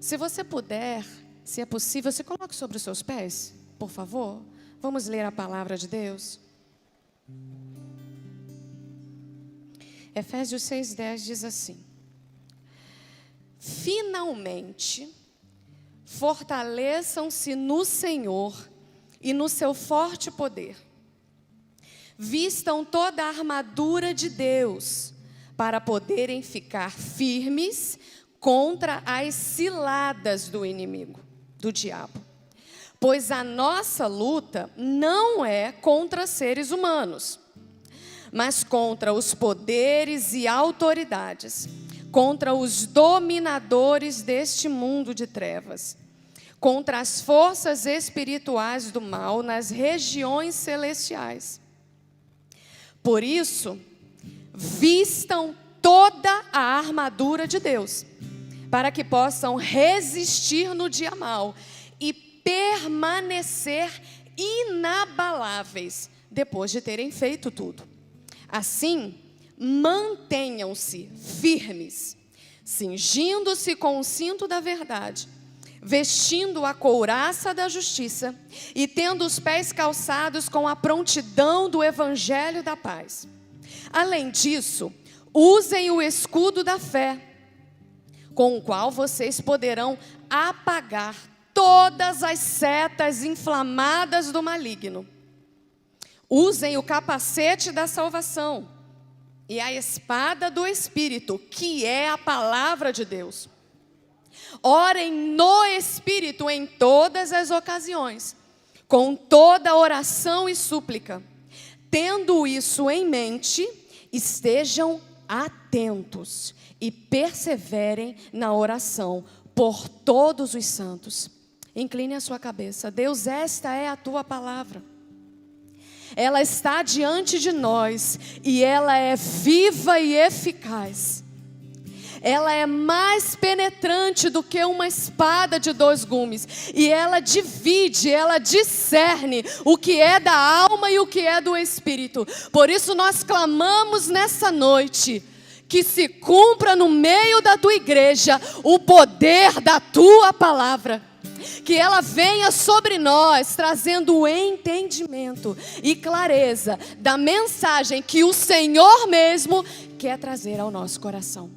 Se você puder, se é possível, se coloque sobre os seus pés, por favor. Vamos ler a palavra de Deus. Efésios 6:10 diz assim: finalmente, fortaleçam-se no Senhor e no seu forte poder. Vistam toda a armadura de Deus, para poderem ficar firmes contra as ciladas do inimigo, do diabo. Pois a nossa luta não é contra seres humanos, mas contra os poderes e autoridades, contra os dominadores deste mundo de trevas, contra as forças espirituais do mal nas regiões celestiais. Por isso, vistam toda a armadura de Deus, para que possam resistir no dia mau e permanecer inabaláveis depois de terem feito tudo. Assim, mantenham-se firmes, cingindo-se com o cinto da verdade, vestindo a couraça da justiça e tendo os pés calçados com a prontidão do evangelho da paz. Além disso, usem o escudo da fé, com o qual vocês poderão apagar todas as setas inflamadas do maligno. Usem o capacete da salvação e a espada do Espírito, que é a palavra de Deus. Orem no Espírito em todas as ocasiões, com toda oração e súplica. Tendo isso em mente, estejam atentos e perseverem na oração por todos os santos. Incline a sua cabeça. Deus, esta é a tua palavra. Ela está diante de nós e ela é viva e eficaz. Ela é mais penetrante do que uma espada de 2 gumes. E ela divide, ela discerne o que é da alma e o que é do espírito. Por isso nós clamamos nessa noite que se cumpra no meio da tua igreja o poder da tua palavra. Que ela venha sobre nós, trazendo o entendimento e clareza da mensagem que o Senhor mesmo quer trazer ao nosso coração.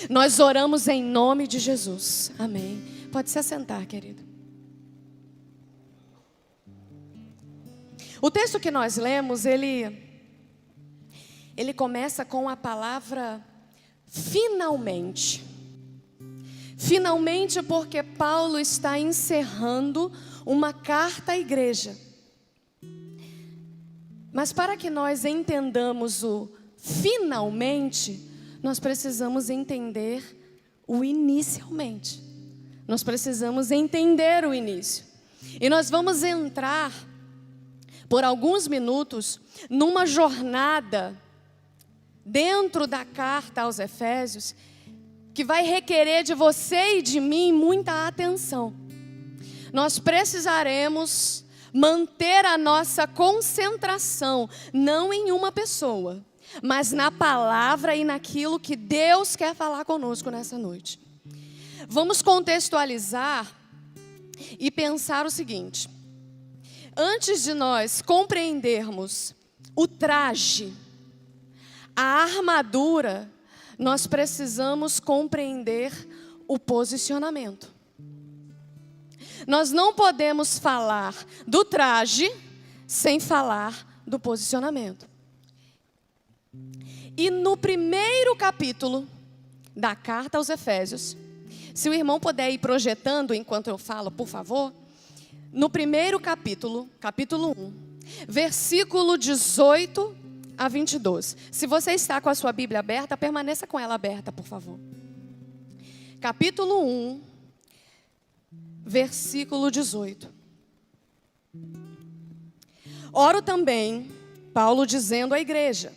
Nós oramos em nome de Jesus. Amém. Pode se assentar, querido. O texto que nós lemos, ele começa com a palavra finalmente. Finalmente, porque Paulo está encerrando uma carta à igreja. Mas para que nós entendamos o finalmente, nós precisamos entender o inicialmente. Nós precisamos entender o início. E nós vamos entrar por alguns minutos numa jornada dentro da carta aos Efésios, que vai requerer de você e de mim muita atenção. Nós precisaremos manter a nossa concentração, não em uma pessoa, mas na palavra e naquilo que Deus quer falar conosco nessa noite. Vamos contextualizar e pensar o seguinte: antes de nós compreendermos o traje, a armadura, nós precisamos compreender o posicionamento. Nós não podemos falar do traje sem falar do posicionamento. E no primeiro capítulo da carta aos Efésios, se o irmão puder ir projetando enquanto eu falo, por favor. No primeiro capítulo, capítulo 1, versículo 18 a 22. Se você está com a sua Bíblia aberta, permaneça com ela aberta, por favor. Capítulo 1, versículo 18. Oro também, Paulo dizendo à igreja,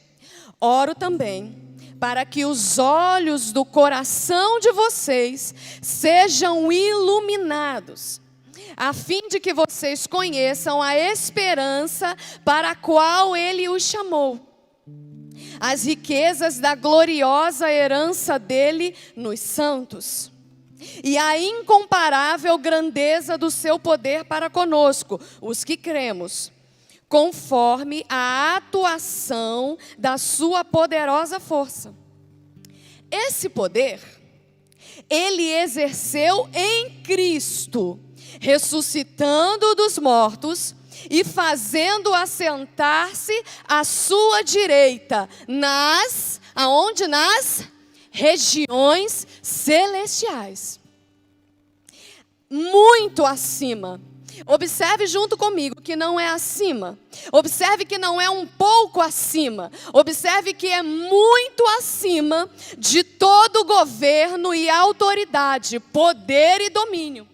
oro também para que os olhos do coração de vocês sejam iluminados, a fim de que vocês conheçam a esperança para a qual Ele os chamou, as riquezas da gloriosa herança dele nos santos, e a incomparável grandeza do seu poder para conosco, os que cremos, conforme a atuação da sua poderosa força. Esse poder, ele exerceu em Cristo, ressuscitando dos mortos e fazendo assentar-se à sua direita, aonde? Nas regiões celestiais. Muito acima. Observe junto comigo que não é acima. Observe que não é um pouco acima. Observe que é muito acima de todo governo e autoridade, poder e domínio.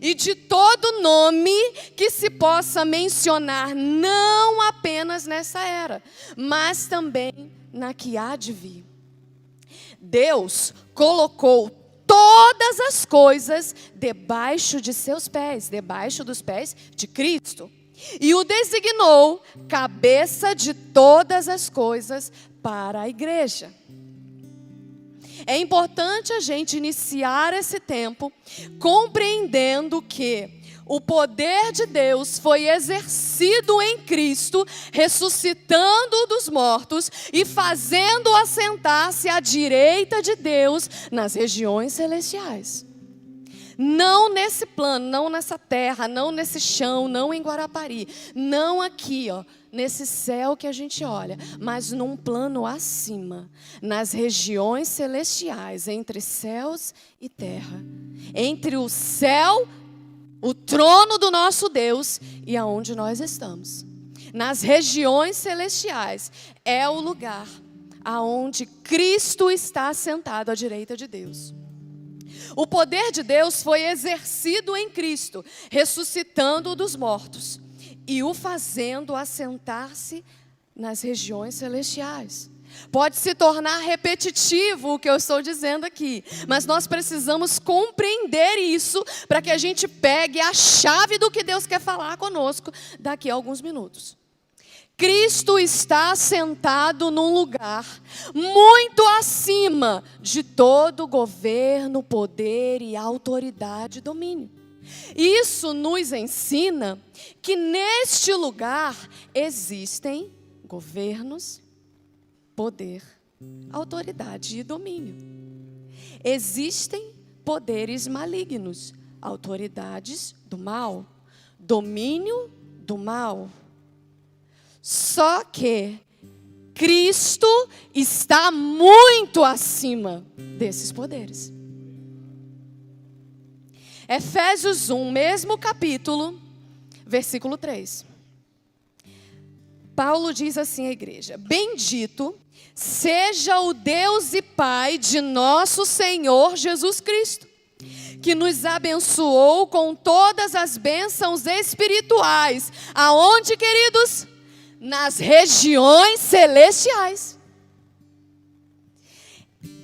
E de todo nome que se possa mencionar, não apenas nessa era, mas também na que há de vir. Deus colocou todas as coisas debaixo de seus pés, debaixo dos pés de Cristo. E o designou cabeça de todas as coisas para a igreja. É importante a gente iniciar esse tempo compreendendo que o poder de Deus foi exercido em Cristo, ressuscitando dos mortos e fazendo assentar-se à direita de Deus nas regiões celestiais. Não nesse plano, não nessa terra, não nesse chão, não em Guarapari, não aqui, nesse céu que a gente olha, mas num plano acima, nas regiões celestiais, entre céus e terra, entre o céu, o trono do nosso Deus e aonde nós estamos. Nas regiões celestiais é o lugar aonde Cristo está sentado à direita de Deus. O poder de Deus foi exercido em Cristo, ressuscitando dos mortos e o fazendo assentar-se nas regiões celestiais. Pode se tornar repetitivo o que eu estou dizendo aqui, mas nós precisamos compreender isso para que a gente pegue a chave do que Deus quer falar conosco daqui a alguns minutos. Cristo está sentado num lugar muito acima de todo governo, poder e autoridade e domínio. Isso nos ensina que neste lugar existem governos, poder, autoridade e domínio. Existem poderes malignos, autoridades do mal, domínio do mal. Só que Cristo está muito acima desses poderes. Efésios 1, mesmo capítulo, versículo 3. Paulo diz assim à igreja: bendito seja o Deus e Pai de nosso Senhor Jesus Cristo, que nos abençoou com todas as bênçãos espirituais. Aonde, queridos? Nas regiões celestiais.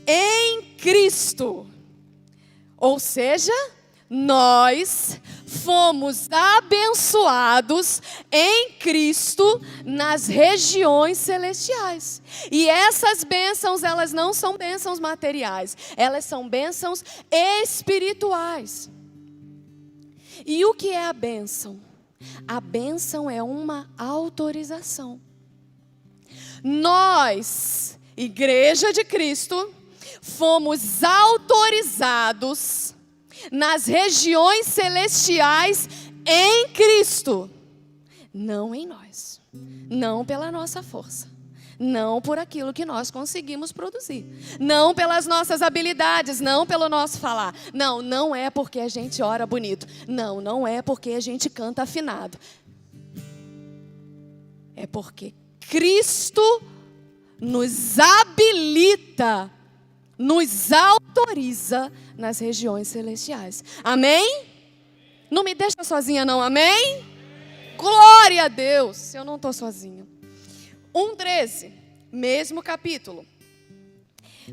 Em Cristo. Ou seja, nós fomos abençoados em Cristo nas regiões celestiais. E essas bênçãos, elas não são bênçãos materiais, elas são bênçãos espirituais. E o que é a bênção? A bênção é uma autorização. Nós, Igreja de Cristo, fomos autorizados nas regiões celestiais em Cristo. Não em nós. Não pela nossa força. Não por aquilo que nós conseguimos produzir. Não pelas nossas habilidades, não pelo nosso falar. Não, não é porque a gente ora bonito. Não, não é porque a gente canta afinado. É porque Cristo nos habilita, nos autoriza nas regiões celestiais. Amém? Não me deixa sozinha não, amém? Glória a Deus, eu não estou sozinha. 1:13, mesmo capítulo.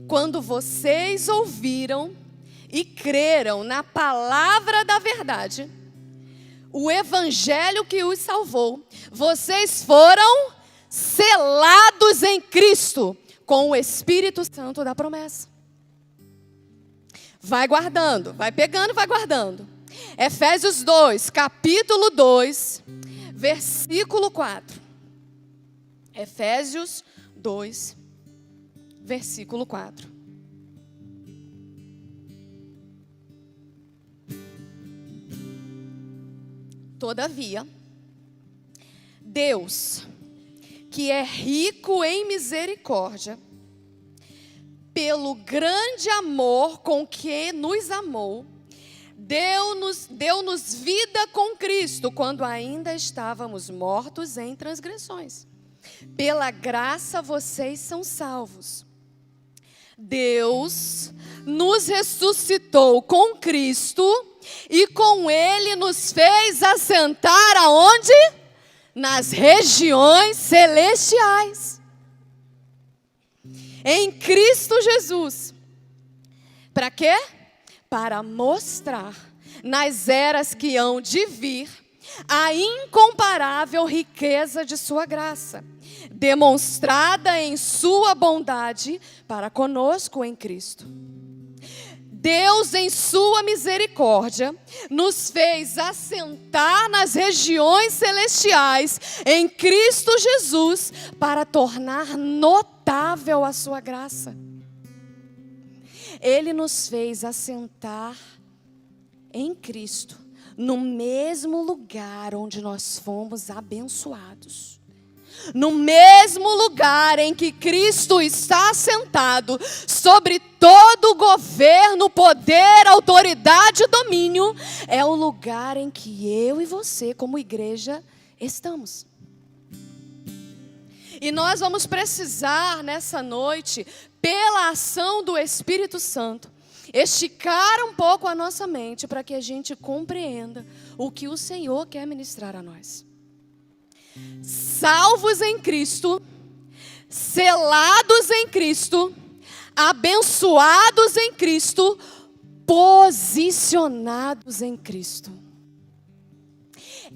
Quando vocês ouviram e creram na palavra da verdade, o evangelho que os salvou, vocês foram selados em Cristo com o Espírito Santo da promessa. Vai guardando, vai pegando, vai guardando. Efésios 2, capítulo 2, versículo 4. Efésios 2, versículo 4. Todavia, Deus, que é rico em misericórdia, pelo grande amor com que nos amou, deu-nos vida com Cristo, quando ainda estávamos mortos em transgressões. Pela graça vocês são salvos. Deus nos ressuscitou com Cristo e com Ele nos fez assentar aonde? Nas regiões celestiais. Em Cristo Jesus. Para quê? Para mostrar nas eras que hão de vir a incomparável riqueza de sua graça, demonstrada em sua bondade para conosco em Cristo. Deus, em sua misericórdia, nos fez assentar nas regiões celestiais em Cristo Jesus para tornar notável a sua graça. Ele nos fez assentar em Cristo, no mesmo lugar onde nós fomos abençoados. No mesmo lugar em que Cristo está assentado, sobre todo governo, poder, autoridade e domínio, é o lugar em que eu e você, como igreja, estamos. E nós vamos precisar, nessa noite, pela ação do Espírito Santo, esticar um pouco a nossa mente para que a gente compreenda o que o Senhor quer ministrar a nós. Salvos em Cristo, selados em Cristo, abençoados em Cristo, posicionados em Cristo.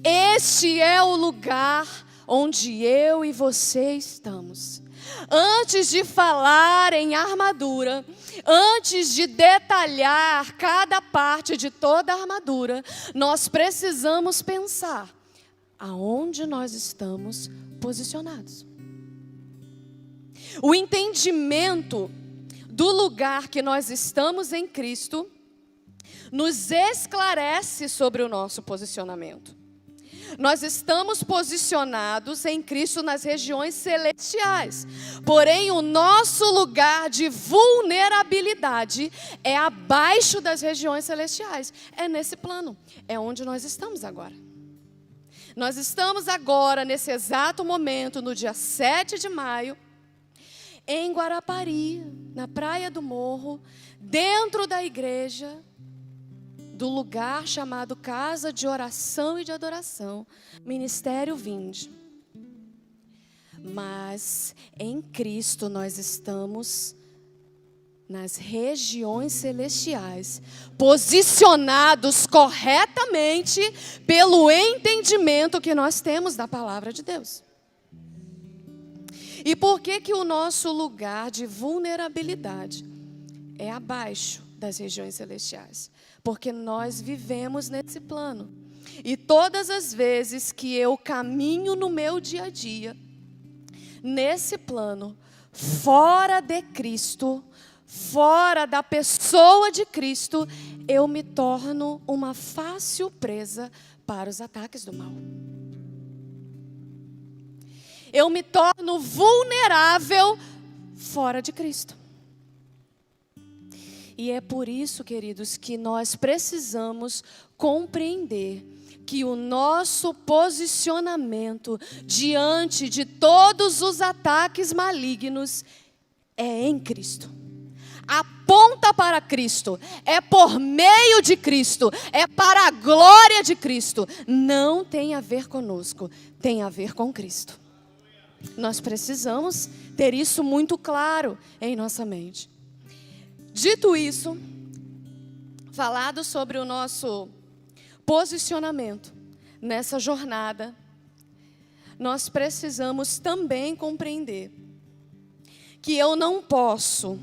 Este é o lugar onde eu e você estamos. Antes de falar em armadura, antes de detalhar cada parte de toda a armadura, nós precisamos pensar aonde nós estamos posicionados. O entendimento do lugar que nós estamos em Cristo nos esclarece sobre o nosso posicionamento. Nós estamos posicionados em Cristo nas regiões celestiais. Porém, o nosso lugar de vulnerabilidade é abaixo das regiões celestiais. É nesse plano. É onde nós estamos agora. Nós estamos agora, nesse exato momento, no dia 7 de maio, em Guarapari, na Praia do Morro, dentro da igreja, do lugar chamado Casa de Oração e de Adoração, Ministério Vinde. Mas em Cristo nós estamos nas regiões celestiais, posicionados corretamente pelo entendimento que nós temos da palavra de Deus. E por que que o nosso lugar de vulnerabilidade é abaixo das regiões celestiais? Porque nós vivemos nesse plano. E todas as vezes que eu caminho no meu dia a dia, nesse plano, fora de Cristo, fora da pessoa de Cristo, eu me torno uma fácil presa para os ataques do mal. Eu me torno vulnerável fora de Cristo. E é por isso, queridos, que nós precisamos compreender que o nosso posicionamento diante de todos os ataques malignos é em Cristo. Aponta para Cristo, é por meio de Cristo, é para a glória de Cristo. Não tem a ver conosco, tem a ver com Cristo. Nós precisamos ter isso muito claro em nossa mente. Dito isso, falado sobre o nosso posicionamento nessa jornada, nós precisamos também compreender que eu não posso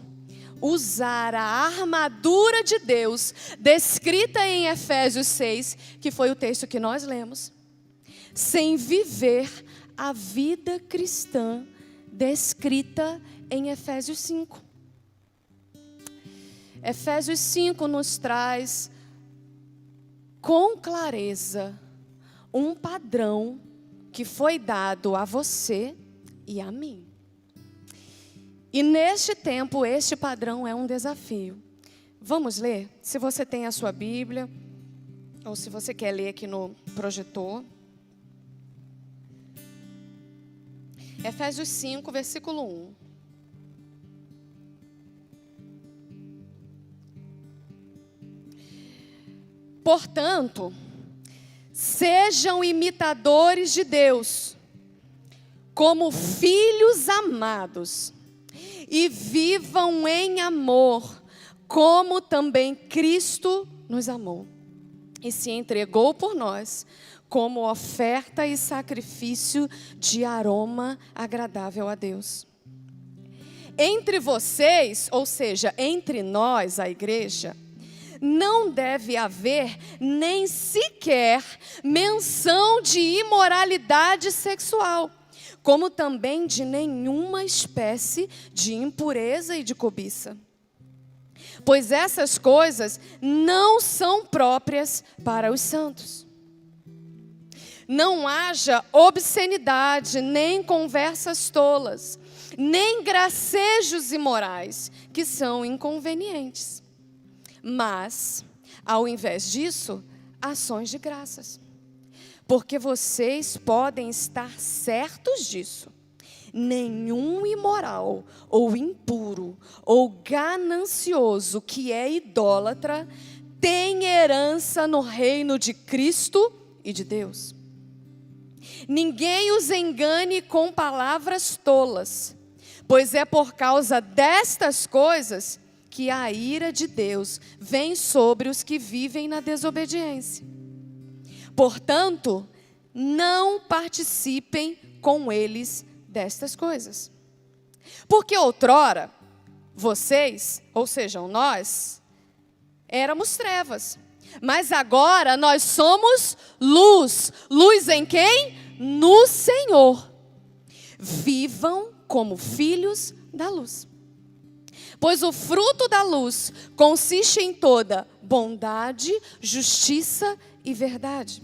usar a armadura de Deus, descrita em Efésios 6, que foi o texto que nós lemos, sem viver a vida cristã descrita em Efésios 5. Efésios 5 nos traz com clareza um padrão que foi dado a você e a mim. E neste tempo, este padrão é um desafio. Vamos ler? Se você tem a sua Bíblia, ou se você quer ler aqui no projetor. Efésios 5, versículo 1. Portanto, sejam imitadores de Deus, como filhos amados, e vivam em amor, como também Cristo nos amou, e se entregou por nós, como oferta e sacrifício de aroma agradável a Deus. Entre vocês, ou seja, entre nós, a igreja, não deve haver nem sequer menção de imoralidade sexual, como também de nenhuma espécie de impureza e de cobiça. Pois essas coisas não são próprias para os santos. Não haja obscenidade, nem conversas tolas, nem gracejos imorais, que são inconvenientes. Mas, ao invés disso, ações de graças. Porque vocês podem estar certos disso. Nenhum imoral, ou impuro, ou ganancioso que é idólatra, tem herança no reino de Cristo e de Deus. Ninguém os engane com palavras tolas, pois é por causa destas coisas que a ira de Deus vem sobre os que vivem na desobediência. Portanto, não participem com eles destas coisas. Porque outrora, vocês, ou sejam, nós, éramos trevas. Mas agora nós somos luz. Luz em quem? No Senhor. Vivam como filhos da luz. Pois o fruto da luz consiste em toda bondade, justiça e verdade.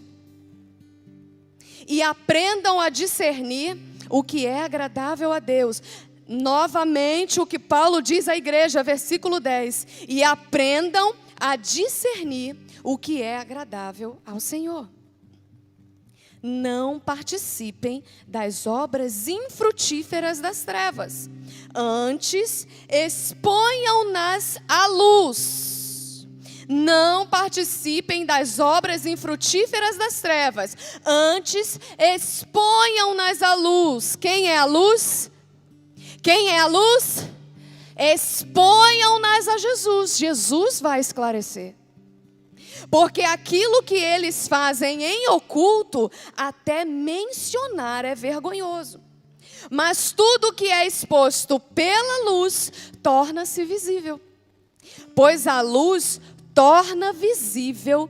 E aprendam a discernir o que é agradável a Deus. Novamente o que Paulo diz à igreja, versículo 10. E aprendam a discernir o que é agradável ao Senhor. Não participem das obras infrutíferas das trevas. Antes, exponham-nas à luz. Não participem das obras infrutíferas das trevas. Antes, exponham-nas à luz. Quem é a luz? Quem é a luz? Exponham-nas a Jesus. Jesus vai esclarecer. Porque aquilo que eles fazem em oculto, até mencionar é vergonhoso. Mas tudo que é exposto pela luz, torna-se visível. Pois a luz torna visível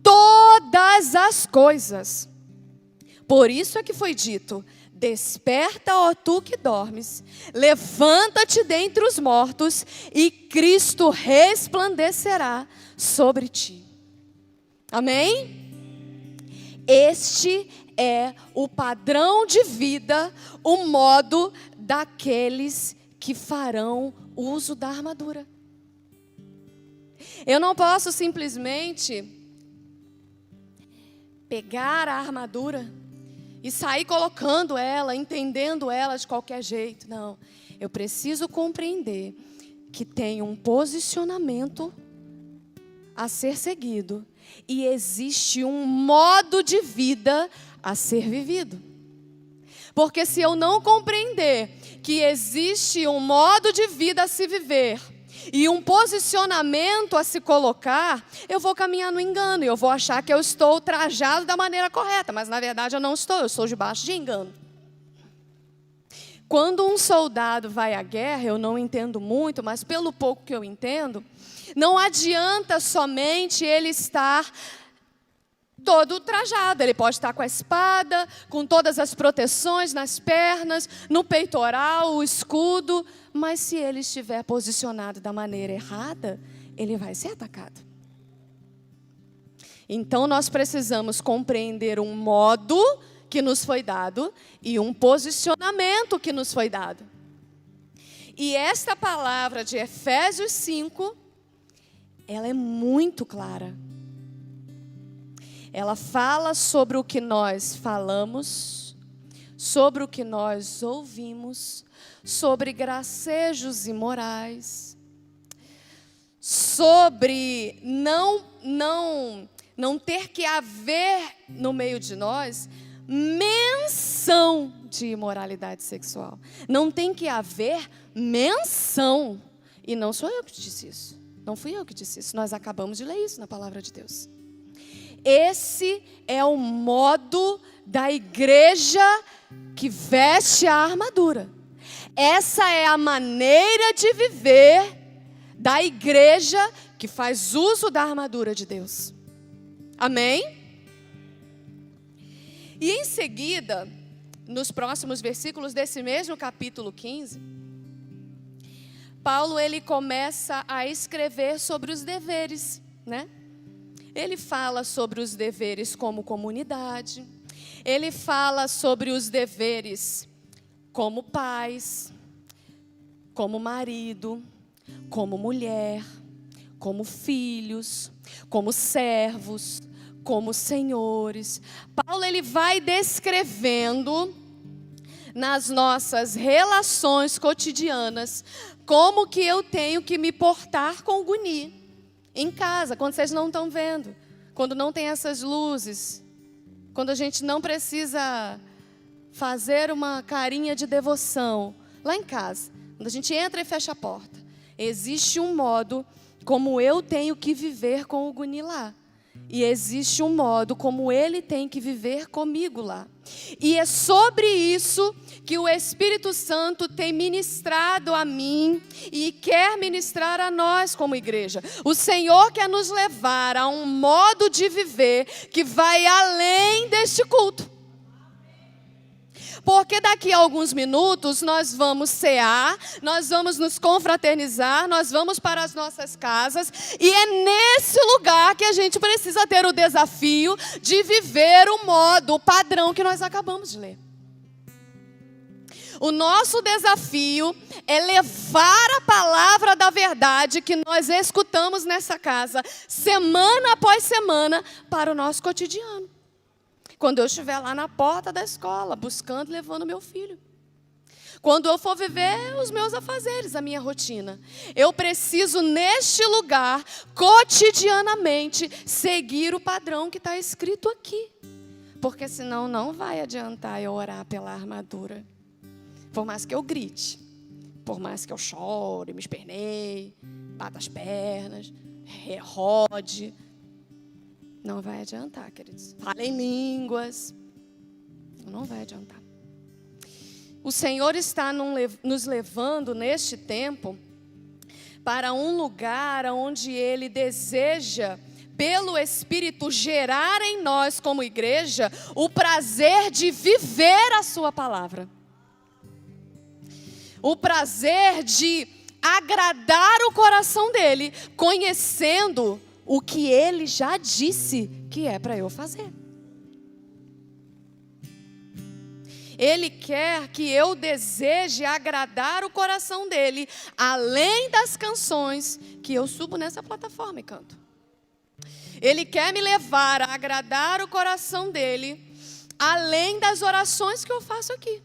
todas as coisas. Por isso é que foi dito: desperta, ó tu que dormes, levanta-te dentre os mortos, e Cristo resplandecerá sobre ti. Amém? Este é o padrão de vida, o modo daqueles que farão uso da armadura. Eu não posso simplesmente pegar a armadura e sair colocando ela, entendendo ela de qualquer jeito. Não, eu preciso compreender que tem um posicionamento a ser seguido e existe um modo de vida a ser vivido. Porque se eu não compreender que existe um modo de vida a se viver e um posicionamento a se colocar, eu vou caminhar no engano e eu vou achar que eu estou trajado da maneira correta, mas na verdade eu não estou, eu estou debaixo de engano. Quando um soldado vai à guerra, eu não entendo muito, mas pelo pouco que eu entendo, não adianta somente ele estar todo trajado. Ele pode estar com a espada, com todas as proteções nas pernas, no peitoral, o escudo, mas se ele estiver posicionado da maneira errada, ele vai ser atacado. Então nós precisamos compreender um modo que nos foi dado e um posicionamento que nos foi dado. E esta palavra de Efésios 5, ela é muito clara. Ela fala sobre o que nós falamos, sobre o que nós ouvimos, sobre gracejos imorais, sobre não ter que haver no meio de nós menção de imoralidade sexual. Não tem que haver menção. E não sou eu que disse isso. Não fui eu que disse isso. Nós acabamos de ler isso na palavra de Deus. Esse é o modo da igreja que veste a armadura. Essa é a maneira de viver da igreja que faz uso da armadura de Deus. Amém? E em seguida, nos próximos versículos desse mesmo capítulo 15, Paulo ele começa a escrever sobre os deveres, né? Ele fala sobre os deveres como comunidade, ele fala sobre os deveres como pais, como marido, como mulher, como filhos, como servos, como senhores. Paulo ele vai descrevendo nas nossas relações cotidianas como que eu tenho que me portar com o Guni em casa, quando vocês não estão vendo, quando não tem essas luzes, quando a gente não precisa fazer uma carinha de devoção lá em casa, quando a gente entra e fecha a porta. Existe um modo como eu tenho que viver com o Guni lá. E existe um modo como ele tem que viver comigo lá. E é sobre isso que o Espírito Santo tem ministrado a mim e quer ministrar a nós como igreja. O Senhor quer nos levar a um modo de viver que vai além deste culto. Porque daqui a alguns minutos nós vamos cear, nós vamos nos confraternizar, nós vamos para as nossas casas. E é nesse lugar que a gente precisa ter o desafio de viver o modo, o padrão que nós acabamos de ler. O nosso desafio é levar a palavra da verdade que nós escutamos nessa casa, semana após semana, para o nosso cotidiano. Quando eu estiver lá na porta da escola, buscando e levando meu filho. Quando eu for viver os meus afazeres, a minha rotina. Eu preciso, neste lugar, cotidianamente, seguir o padrão que está escrito aqui. Porque senão não vai adiantar eu orar pela armadura. Por mais que eu grite, por mais que eu chore, me esperneie, bata as pernas, rode. Não vai adiantar, queridos. Fala em línguas. Não vai adiantar. O Senhor está nos levando neste tempo para um lugar onde Ele deseja, pelo Espírito, gerar em nós como igreja o prazer de viver a sua palavra. O prazer de agradar o coração dEle, conhecendo o que Ele já disse que é para eu fazer. Ele quer que eu deseje agradar o coração dEle, além das canções que eu subo nessa plataforma e canto. Ele quer me levar a agradar o coração dEle, além das orações que eu faço aqui.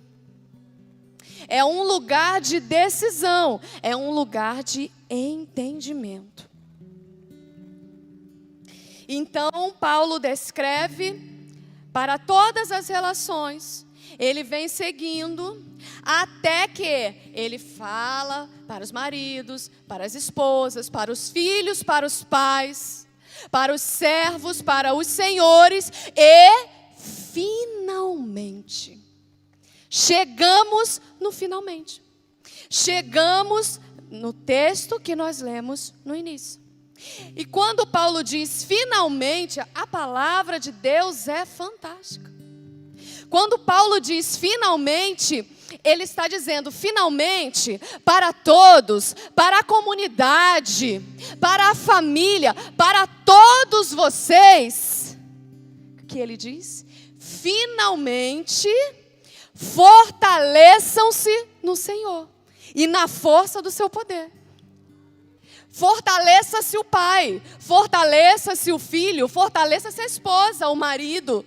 É um lugar de decisão, é um lugar de entendimento. Então, Paulo descreve para todas as relações, ele vem seguindo, até que ele fala para os maridos, para as esposas, para os filhos, para os pais, para os servos, para os senhores e, finalmente, Chegamos no finalmente. Chegamos no texto que nós lemos no início. E quando Paulo diz finalmente, a palavra de Deus é fantástica. Quando Paulo diz finalmente, ele está dizendo finalmente para todos, para a comunidade, para a família, para todos vocês. O que ele diz? Finalmente, fortaleçam-se no Senhor e na força do seu poder. Fortaleça-se o pai, fortaleça-se o filho, fortaleça-se a esposa, o marido.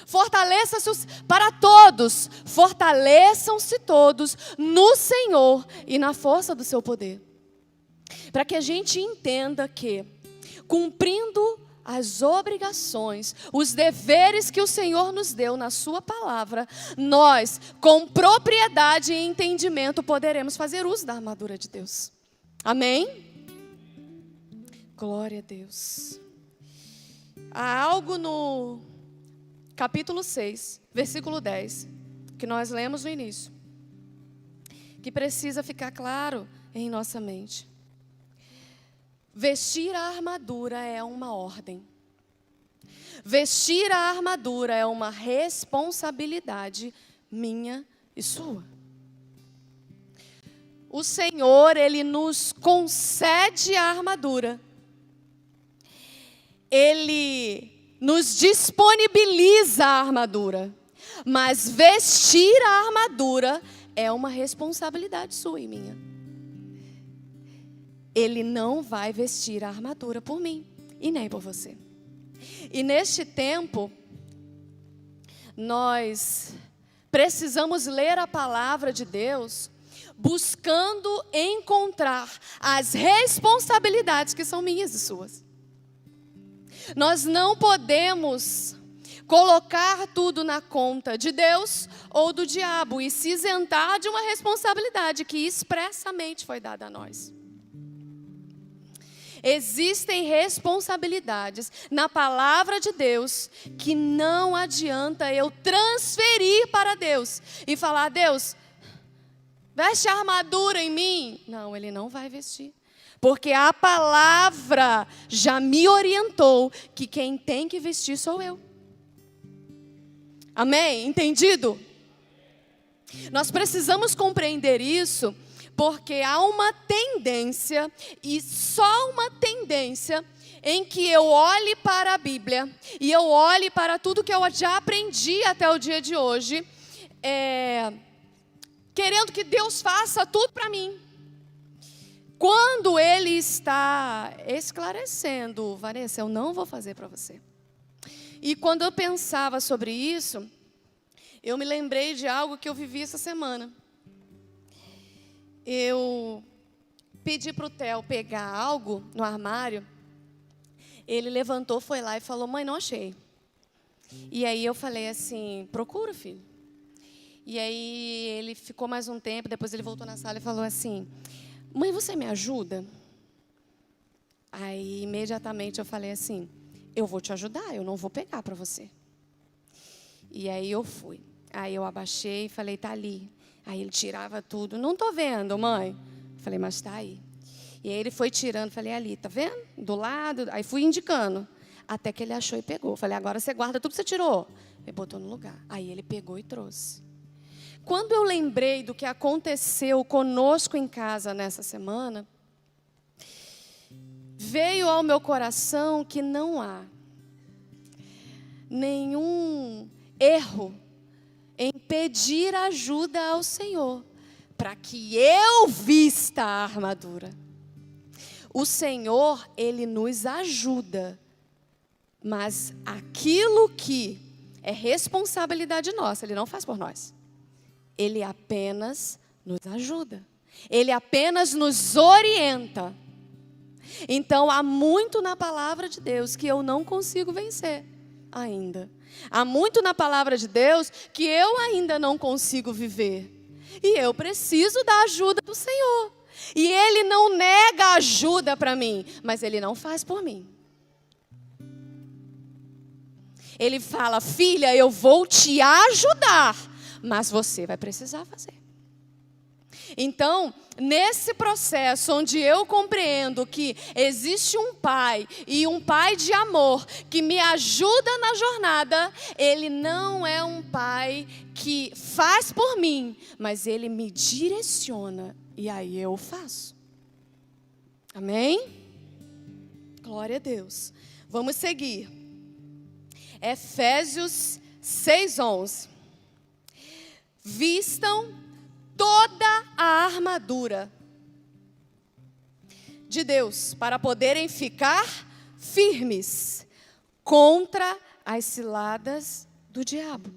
Fortaleça-se para todos, fortaleçam-se todos no Senhor e na força do seu poder. Para que a gente entenda que, cumprindo as obrigações, os deveres que o Senhor nos deu na sua palavra, nós, com propriedade e entendimento, poderemos fazer uso da armadura de Deus. Amém? Glória a Deus. Há algo no capítulo 6, versículo 10, que nós lemos no início, que precisa ficar claro em nossa mente. Vestir a armadura é uma ordem. Vestir a armadura é uma responsabilidade minha e sua. O Senhor, Ele nos concede a armadura. Ele nos disponibiliza a armadura. Mas vestir a armadura é uma responsabilidade sua e minha. Ele não vai vestir a armadura por mim e nem por você. E neste tempo, nós precisamos ler a palavra de Deus, buscando encontrar as responsabilidades que são minhas e suas. Nós não podemos colocar tudo na conta de Deus ou do diabo e se isentar de uma responsabilidade que expressamente foi dada a nós. Existem responsabilidades na palavra de Deus que não adianta eu transferir para Deus e falar: Deus, veste a armadura em mim. Não, Ele não vai vestir. Porque a palavra já me orientou que quem tem que vestir sou eu. Amém? Entendido? Nós precisamos compreender isso, porque há uma tendência, e só uma tendência, em que eu olhe para a Bíblia, e eu olhe para tudo que eu já aprendi até o dia de hoje, querendo que Deus faça tudo para mim. Quando Ele está esclarecendo: Vanessa, eu não vou fazer para você. E quando eu pensava sobre isso, eu me lembrei de algo que eu vivi essa semana. Eu pedi para o Theo pegar algo no armário. Ele levantou, foi lá e falou: mãe, não achei. E aí eu falei assim: procura, filho. E aí ele ficou mais um tempo, depois ele voltou na sala e falou assim: mãe, você me ajuda? Aí imediatamente eu falei assim: eu vou te ajudar, eu não vou pegar para você. E aí eu fui. Aí eu abaixei e falei: tá ali. Aí ele tirava tudo. Não estou vendo, mãe. Falei: mas está aí. E aí ele foi tirando. Falei: ali, tá vendo? Do lado. Aí fui indicando. Até que ele achou e pegou. Falei: agora você guarda tudo que você tirou. Ele botou no lugar. Aí ele pegou e trouxe. Quando eu lembrei do que aconteceu conosco em casa nessa semana, veio ao meu coração que não há nenhum erro em pedir ajuda ao Senhor, para que eu vista a armadura. O Senhor, Ele nos ajuda, mas aquilo que é responsabilidade nossa, Ele não faz por nós. Ele apenas nos ajuda. Ele apenas nos orienta. Então, há muito na palavra de Deus que eu não consigo vencer ainda. Há muito na palavra de Deus que eu ainda não consigo viver. E eu preciso da ajuda do Senhor. E Ele não nega ajuda para mim, mas Ele não faz por mim. Ele fala: filha, eu vou te ajudar, mas você vai precisar fazer. Então, nesse processo onde eu compreendo que existe um pai e um pai de amor que me ajuda na jornada, ele não é um pai que faz por mim, mas ele me direciona e aí eu faço. Amém? Glória a Deus. Vamos seguir. Efésios 6:11. Vistam toda a armadura de Deus para poderem ficar firmes contra as ciladas do diabo.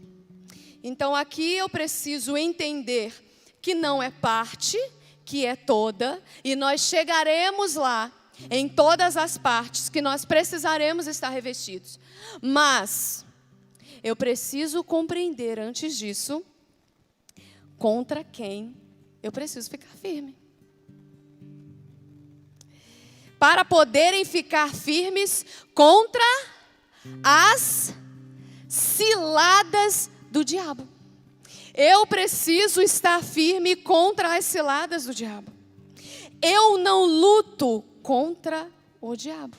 Então aqui eu preciso entender que não é parte, que é toda, e nós chegaremos lá em todas as partes que nós precisaremos estar revestidos. Mas eu preciso compreender antes disso contra quem eu preciso ficar firme. Para poderem ficar firmes contra as ciladas do diabo. Eu preciso estar firme contra as ciladas do diabo. Eu não luto contra o diabo.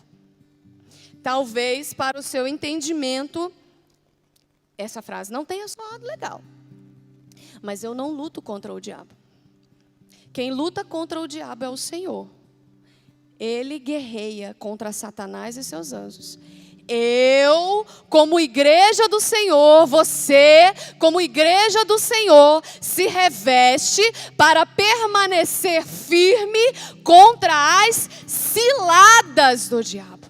Talvez para o seu entendimento, essa frase não tenha soado legal. Mas eu não luto contra o diabo. Quem luta contra o diabo é o Senhor. Ele guerreia contra Satanás e seus anjos. Eu, como igreja do Senhor, você, como igreja do Senhor, se reveste para permanecer firme contra as ciladas do diabo.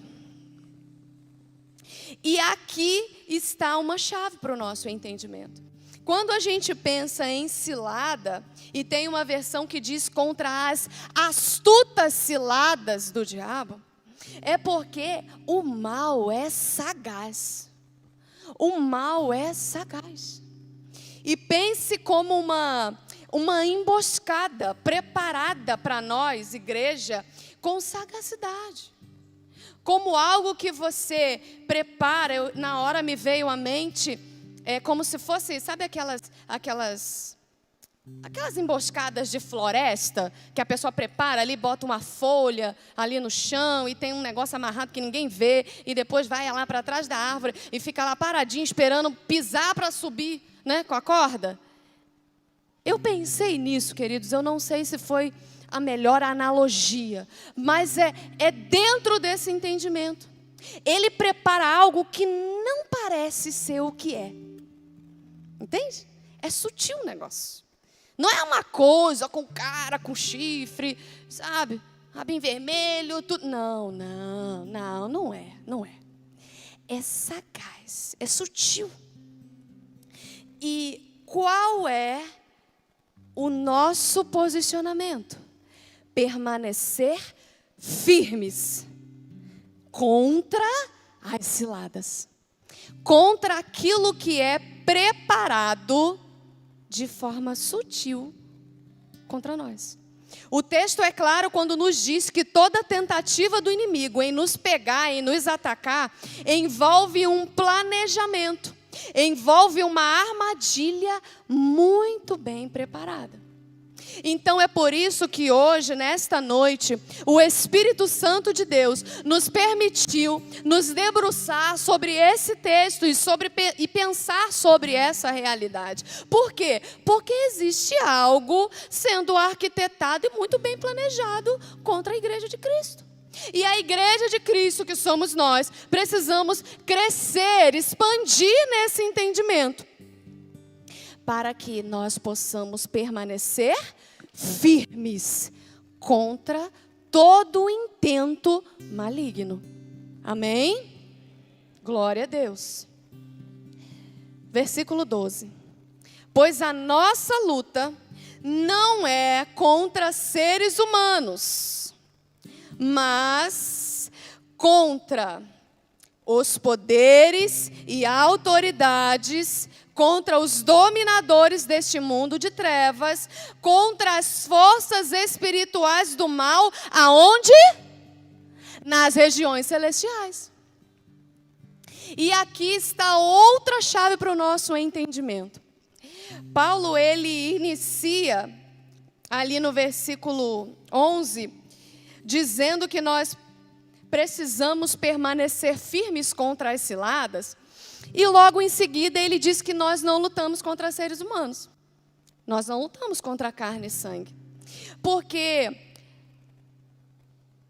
E aqui está uma chave para o nosso entendimento. Quando a gente pensa em cilada, e tem uma versão que diz contra as astutas ciladas do diabo, é porque o mal é sagaz. O mal é sagaz. E pense como uma emboscada preparada para nós, igreja, com sagacidade. Como algo que você prepara, na hora me veio à mente, é como se fosse, sabe aquelas emboscadas de floresta, que a pessoa prepara ali, bota uma folha ali no chão e tem um negócio amarrado que ninguém vê, e depois vai lá para trás da árvore e fica lá paradinho esperando pisar para subir, né, com a corda. Eu pensei nisso, queridos, eu não sei se foi a melhor analogia, mas é dentro desse entendimento. Ele prepara algo que não parece ser o que é. Entende? É sutil o negócio. Não é uma coisa com cara, com chifre, sabe? Rabinho vermelho, tudo. Não é. É sagaz, é sutil. E qual é o nosso posicionamento? Permanecer firmes contra as ciladas. Contra aquilo que é preparado de forma sutil contra nós. O texto é claro quando nos diz que toda tentativa do inimigo em nos pegar, em nos atacar, envolve um planejamento, envolve uma armadilha muito bem preparada. Então é por isso que hoje, nesta noite, o Espírito Santo de Deus nos permitiu nos debruçar sobre esse texto e pensar sobre essa realidade. Por quê? Porque existe algo sendo arquitetado e muito bem planejado contra a Igreja de Cristo. E a Igreja de Cristo, que somos nós, precisamos crescer, expandir nesse entendimento, para que nós possamos permanecer firmes contra todo o intento maligno. Amém? Glória a Deus. Versículo 12. Pois a nossa luta não é contra seres humanos, mas contra os poderes e autoridades, contra os dominadores deste mundo de trevas, contra as forças espirituais do mal, aonde? Nas regiões celestiais. E aqui está outra chave para o nosso entendimento. Paulo, ele inicia ali no versículo 11, dizendo que nós precisamos permanecer firmes contra as ciladas. E logo em seguida ele diz que nós não lutamos contra seres humanos. Nós não lutamos contra carne e sangue. Porque,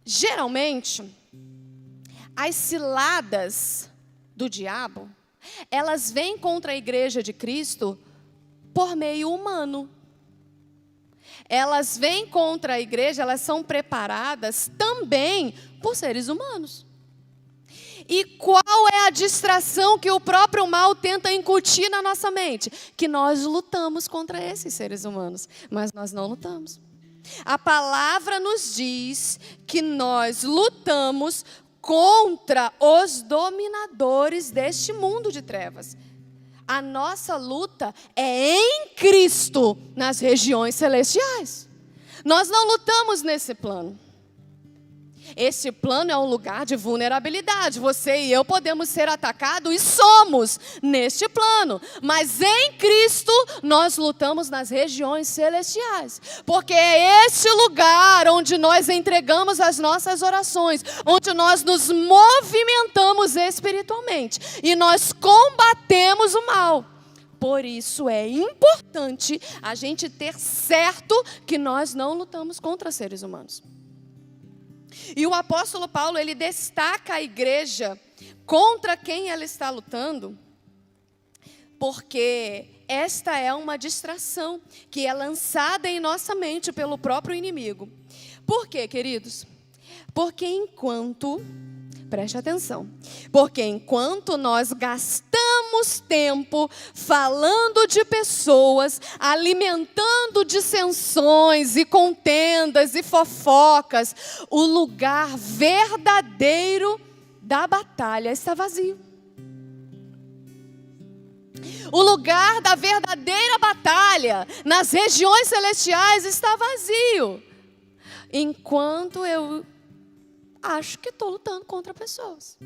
geralmente, as ciladas do diabo, elas vêm contra a igreja de Cristo por meio humano. Elas vêm contra a igreja, elas são preparadas também por seres humanos. E qual é a distração que o próprio mal tenta incutir na nossa mente? Que nós lutamos contra esses seres humanos, mas nós não lutamos. A palavra nos diz que nós lutamos contra os dominadores deste mundo de trevas. A nossa luta é em Cristo, nas regiões celestiais. Nós não lutamos nesse plano. Este plano é um lugar de vulnerabilidade. Você e eu podemos ser atacados e somos neste plano. Mas em Cristo nós lutamos nas regiões celestiais. Porque é este lugar onde nós entregamos as nossas orações, onde nós nos movimentamos espiritualmente e nós combatemos o mal. Por isso é importante a gente ter certo que nós não lutamos contra seres humanos. E o apóstolo Paulo, ele destaca a igreja contra quem ela está lutando, porque esta é uma distração que é lançada em nossa mente pelo próprio inimigo. Por quê, queridos? Porque preste atenção, porque enquanto nós gastamos tempo falando de pessoas, alimentando dissensões e contendas e fofocas, o lugar verdadeiro da batalha está vazio. O lugar da verdadeira batalha nas regiões celestiais está vazio. Enquanto eu acho que estou lutando contra pessoas.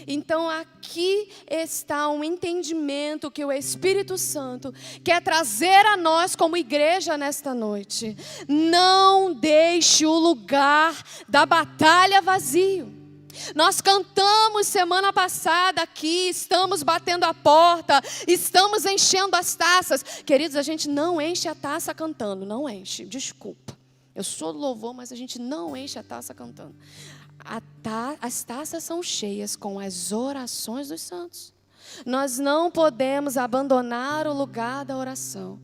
Então aqui está um entendimento que o Espírito Santo quer trazer a nós como igreja nesta noite. Não deixe o lugar da batalha vazio. Nós cantamos semana passada aqui, estamos batendo a porta, estamos enchendo as taças. Queridos, a gente não enche a taça cantando, não enche, desculpa. Eu sou do louvor, mas a gente não enche a taça cantando. As taças são cheias com as orações dos santos. Nós não podemos abandonar o lugar da oração.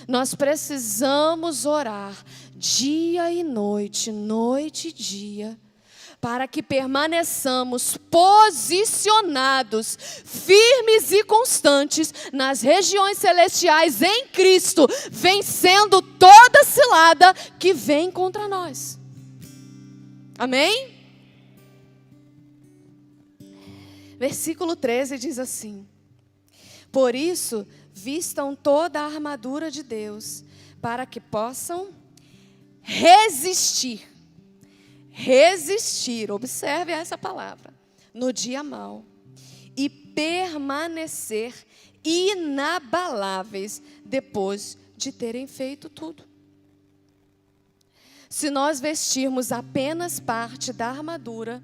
Nós precisamos orar dia e noite, noite e dia, para que permaneçamos posicionados, firmes e constantes nas regiões celestiais em Cristo, vencendo toda cilada que vem contra nós. Amém? Versículo 13 diz assim: por isso, vistam toda a armadura de Deus, para que possam resistir, observe essa palavra, no dia mau, e permanecer inabaláveis depois de terem feito tudo. Se nós vestirmos apenas parte da armadura,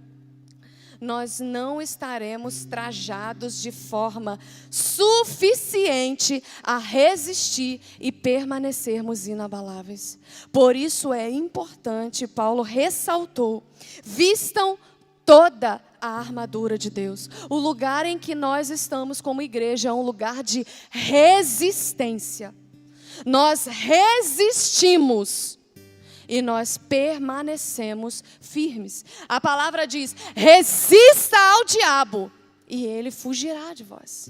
nós não estaremos trajados de forma suficiente a resistir e permanecermos inabaláveis. Por isso é importante, Paulo ressaltou, vistam toda a armadura de Deus. O lugar em que nós estamos como igreja é um lugar de resistência. Nós resistimos e nós permanecemos firmes. A palavra diz: resista ao diabo e ele fugirá de vós.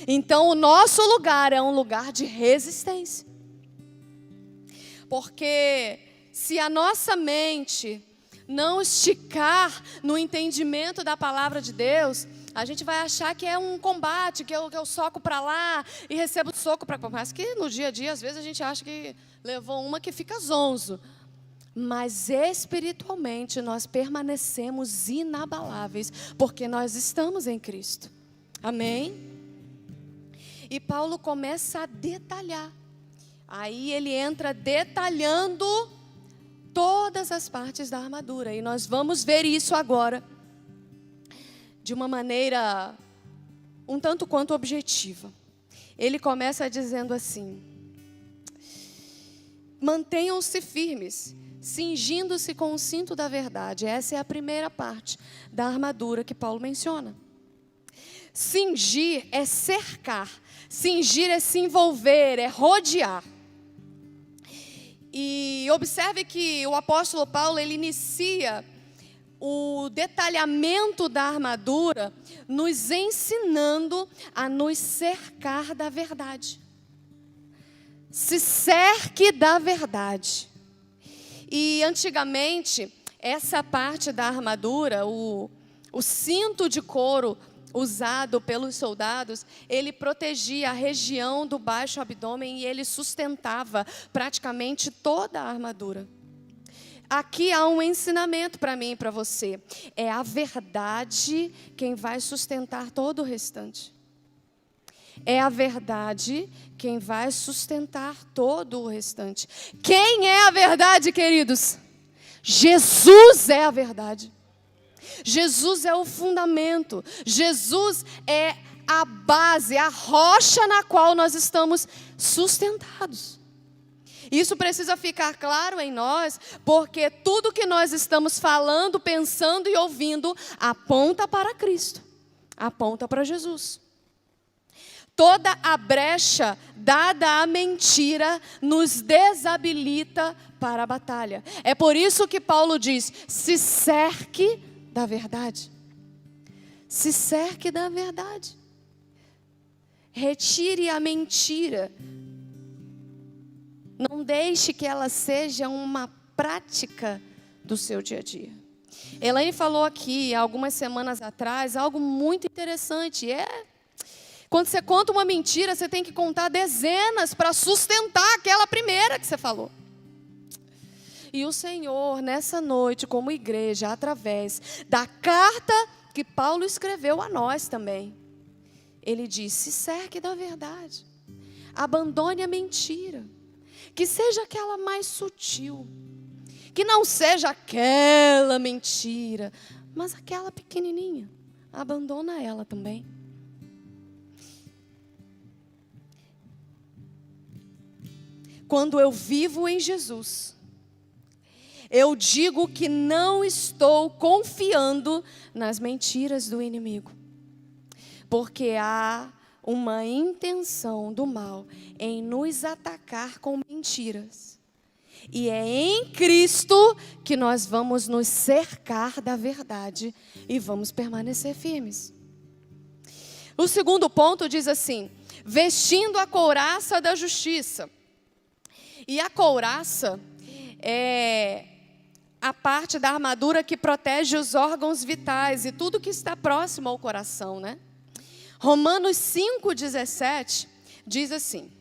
Então o nosso lugar é um lugar de resistência. Porque se a nossa mente não esticar no entendimento da palavra de Deus, a gente vai achar que é um combate, que eu soco para lá e recebo soco para cá. Mas que no dia a dia, às vezes, a gente acha que levou uma que fica zonzo. Mas espiritualmente nós permanecemos inabaláveis, porque nós estamos em Cristo. Amém? E Paulo começa a detalhar. Aí ele entra detalhando todas as partes da armadura. E nós vamos ver isso agora de uma maneira um tanto quanto objetiva. Ele começa dizendo assim: mantenham-se firmes, cingindo-se com o cinto da verdade. Essa é a primeira parte da armadura que Paulo menciona. Cingir é cercar, cingir é se envolver, é rodear. E observe que o apóstolo Paulo, ele inicia o detalhamento da armadura nos ensinando a nos cercar da verdade. Se cerque da verdade. E antigamente, essa parte da armadura, o cinto de couro usado pelos soldados, ele protegia a região do baixo abdômen e ele sustentava praticamente toda a armadura. Aqui há um ensinamento para mim e para você. É a verdade quem vai sustentar todo o restante. É a verdade quem vai sustentar todo o restante. Quem é a verdade, queridos? Jesus é a verdade. Jesus é o fundamento. Jesus é a base, a rocha na qual nós estamos sustentados. Isso precisa ficar claro em nós, porque tudo que nós estamos falando, pensando e ouvindo aponta para Cristo, aponta para Jesus. Toda a brecha dada à mentira nos desabilita para a batalha. É por isso que Paulo diz: se cerque da verdade. Se cerque da verdade. Retire a mentira. Não deixe que ela seja uma prática do seu dia a dia. Elaine falou aqui, algumas semanas atrás, algo muito interessante. Quando você conta uma mentira, você tem que contar dezenas para sustentar aquela primeira que você falou. E o Senhor, nessa noite, como igreja, através da carta que Paulo escreveu a nós também, ele diz: se cerque da verdade. Abandone a mentira. Que seja aquela mais sutil. Que não seja aquela mentira, mas aquela pequenininha. Abandona ela também. Quando eu vivo em Jesus, eu digo que não estou confiando nas mentiras do inimigo. Porque há uma intenção do mal em nos atacar com mentiras. E é em Cristo que nós vamos nos cercar da verdade e vamos permanecer firmes. O segundo ponto diz assim: vestindo a couraça da justiça. E a couraça é a parte da armadura que protege os órgãos vitais e tudo que está próximo ao coração, né? Romanos 5,17 diz assim: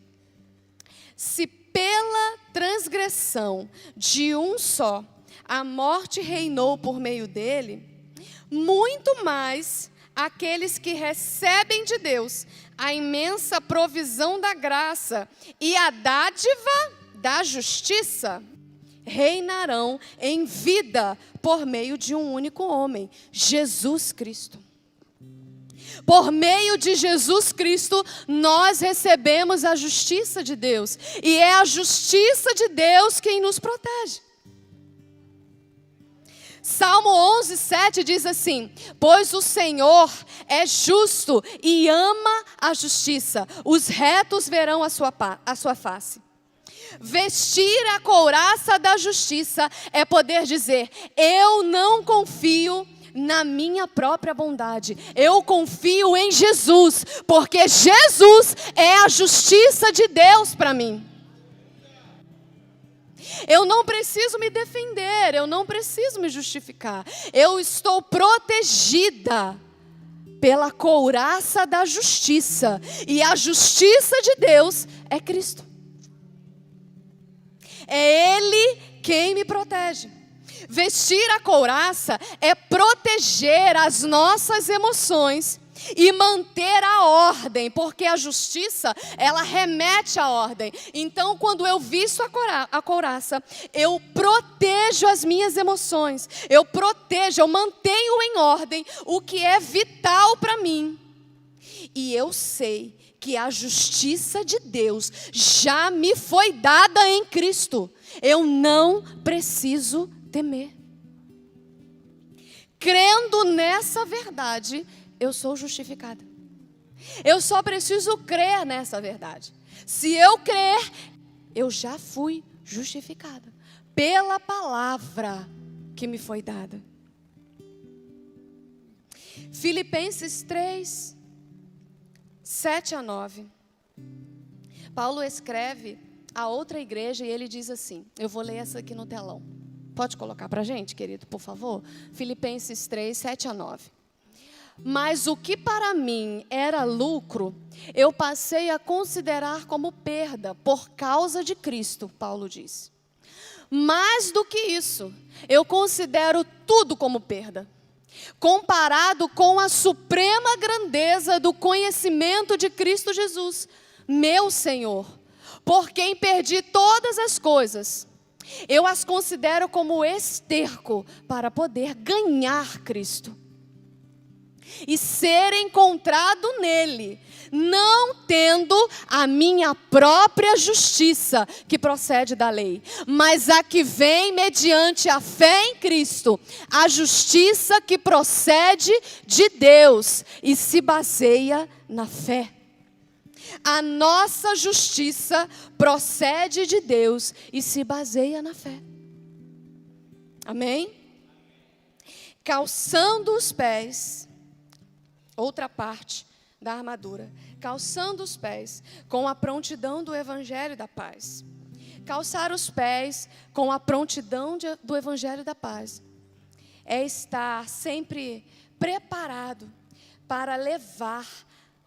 se pela transgressão de um só a morte reinou por meio dele, muito mais aqueles que recebem de Deus a imensa provisão da graça e a dádiva da justiça reinarão em vida por meio de um único homem, Jesus Cristo. Por meio de Jesus Cristo, nós recebemos a justiça de Deus. E é a justiça de Deus quem nos protege. Salmo 11:7 diz assim: pois o Senhor é justo e ama a justiça. Os retos verão a sua face. Vestir a couraça da justiça é poder dizer: eu não confio na minha própria bondade, eu confio em Jesus, porque Jesus é a justiça de Deus para mim. Eu não preciso me defender, eu não preciso me justificar, eu estou protegida pela couraça da justiça, e a justiça de Deus é Cristo. É Ele quem me protege. Vestir a couraça é proteger as nossas emoções e manter a ordem, porque a justiça, ela remete à ordem. Então, quando eu visto a couraça, eu protejo as minhas emoções, eu mantenho em ordem o que é vital para mim. E eu sei que a justiça de Deus já me foi dada em Cristo. Eu não preciso temer. Crendo nessa verdade, eu sou justificada. Eu só preciso crer nessa verdade. Se eu crer, eu já fui justificada pela palavra que me foi dada. Filipenses 3, 7 a 9. Paulo escreve a outra igreja e ele diz assim, eu vou ler essa aqui no telão. Pode colocar para a gente, querido, por favor? Filipenses 3, 7 a 9. Mas o que para mim era lucro, eu passei a considerar como perda por causa de Cristo, Paulo diz. Mais do que isso, eu considero tudo como perda, comparado com a suprema grandeza do conhecimento de Cristo Jesus, meu Senhor, por quem perdi todas as coisas. Eu as considero como esterco para poder ganhar Cristo e ser encontrado nele, não tendo a minha própria justiça que procede da lei, mas a que vem mediante a fé em Cristo, a justiça que procede de Deus e se baseia na fé. A nossa justiça procede de Deus e se baseia na fé. Amém? Calçando os pés, outra parte da armadura, calçando os pés com a prontidão do evangelho da paz. Calçar os pés com a prontidão do evangelho da paz é estar sempre preparado para levar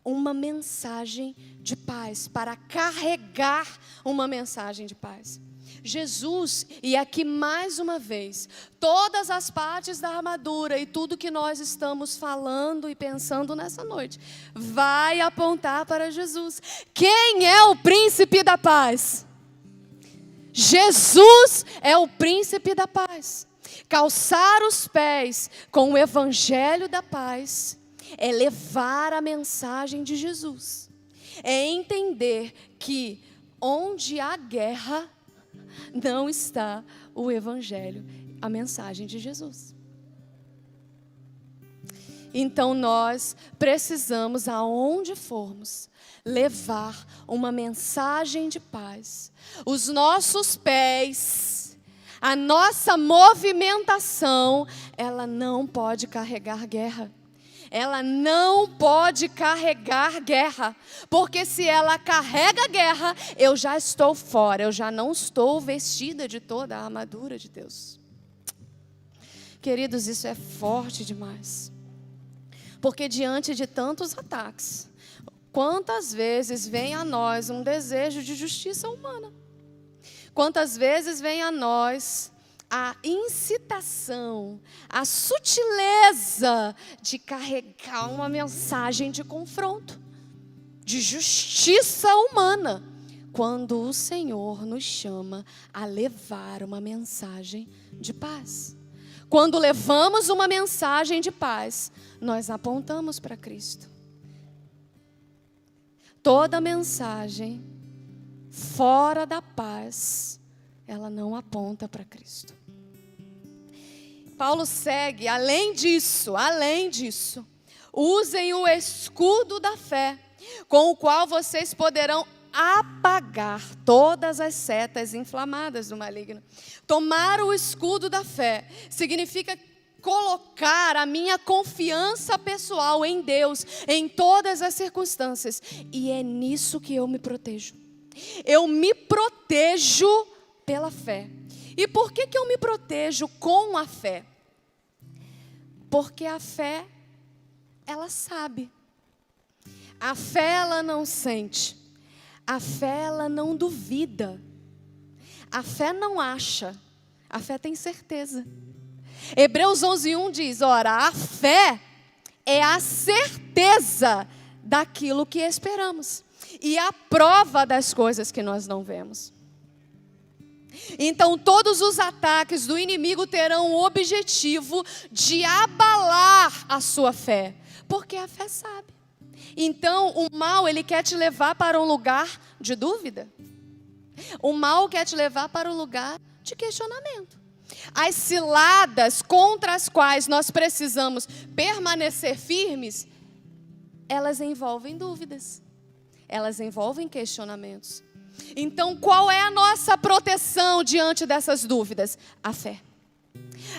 uma mensagem de paz, para carregar uma mensagem de paz. Jesus, e aqui mais uma vez, todas as partes da armadura e tudo que nós estamos falando e pensando nessa noite, vai apontar para Jesus. Quem é o príncipe da paz? Jesus é o príncipe da paz. Calçar os pés com o evangelho da paz é levar a mensagem de Jesus. É entender que onde há guerra, não está o evangelho, a mensagem de Jesus. Então nós precisamos, aonde formos, levar uma mensagem de paz. Os nossos pés, a nossa movimentação, ela não pode carregar guerra. Ela não pode carregar guerra, porque se ela carrega guerra, eu já estou fora, eu já não estou vestida de toda a armadura de Deus. Queridos, isso é forte demais, porque diante de tantos ataques, quantas vezes vem a nós um desejo de justiça humana? Quantas vezes vem a nós a incitação, a sutileza de carregar uma mensagem de confronto, de justiça humana, quando o Senhor nos chama a levar uma mensagem de paz. Quando levamos uma mensagem de paz, nós apontamos para Cristo. Toda mensagem fora da paz, ela não aponta para Cristo. Paulo segue, além disso, usem o escudo da fé, com o qual vocês poderão apagar todas as setas inflamadas do maligno. Tomar o escudo da fé significa colocar a minha confiança pessoal em Deus, em todas as circunstâncias, e é nisso que eu me protejo. Eu me protejo pela fé. E por que eu me protejo com a fé? Porque a fé, ela sabe. A fé, ela não sente. A fé, ela não duvida. A fé não acha. A fé tem certeza. Hebreus 11:1 diz, ora, a fé é a certeza daquilo que esperamos e a prova das coisas que nós não vemos. Então, todos os ataques do inimigo terão o objetivo de abalar a sua fé, porque a fé sabe. Então, o mal, ele quer te levar para um lugar de dúvida. O mal quer te levar para um lugar de questionamento. As ciladas contra as quais nós precisamos permanecer firmes, elas envolvem dúvidas, elas envolvem questionamentos. Então, qual é a nossa proteção diante dessas dúvidas? A fé.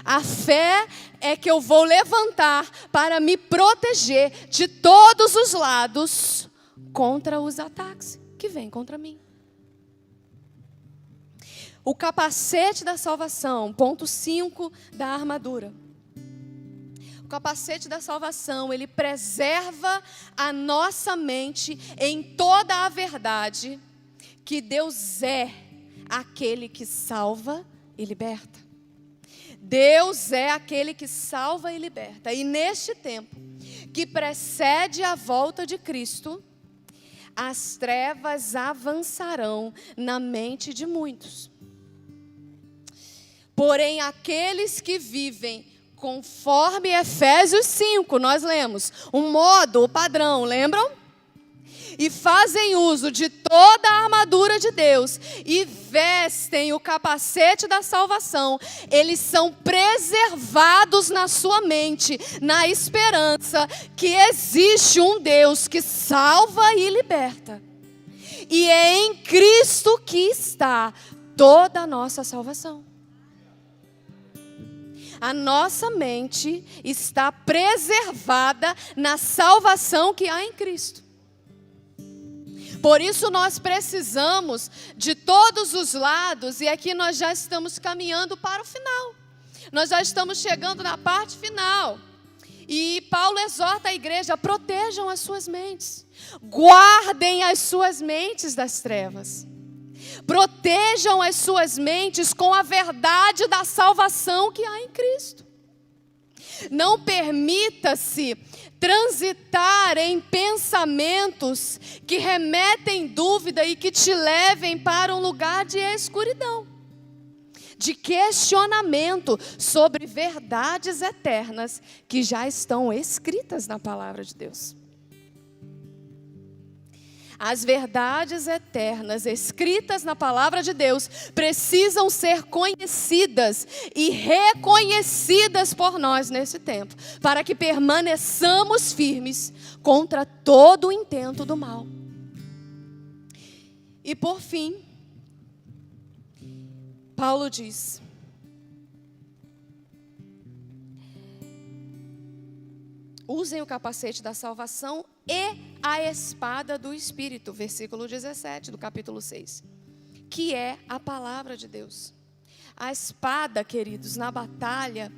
A fé é que eu vou levantar para me proteger de todos os lados contra os ataques que vêm contra mim. O capacete da salvação, ponto 5 da armadura. O capacete da salvação, ele preserva a nossa mente em toda a verdade que Deus é aquele que salva e liberta. Deus é aquele que salva e liberta. E neste tempo que precede a volta de Cristo, as trevas avançarão na mente de muitos. Porém, aqueles que vivem conforme Efésios 5, nós lemos, um modo, o padrão, lembram? E fazem uso de toda a armadura de Deus e vestem o capacete da salvação, eles são preservados na sua mente, na esperança que existe um Deus que salva e liberta. E é em Cristo que está toda a nossa salvação. A nossa mente está preservada na salvação que há em Cristo. Por isso nós precisamos de todos os lados, e aqui nós já estamos caminhando para o final. Nós já estamos chegando na parte final. E Paulo exorta a igreja: protejam as suas mentes. Guardem as suas mentes das trevas. Protejam as suas mentes com a verdade da salvação que há em Cristo. Não permita-se transitar em pensamentos que remetem dúvida e que te levem para um lugar de escuridão, de questionamento sobre verdades eternas que já estão escritas na palavra de Deus. As verdades eternas escritas na palavra de Deus precisam ser conhecidas e reconhecidas por nós nesse tempo, para que permaneçamos firmes contra todo o intento do mal. E por fim, Paulo diz: usem o capacete da salvação e a espada do Espírito, versículo 17 do capítulo 6, que é a palavra de Deus. A espada, queridos, na batalha,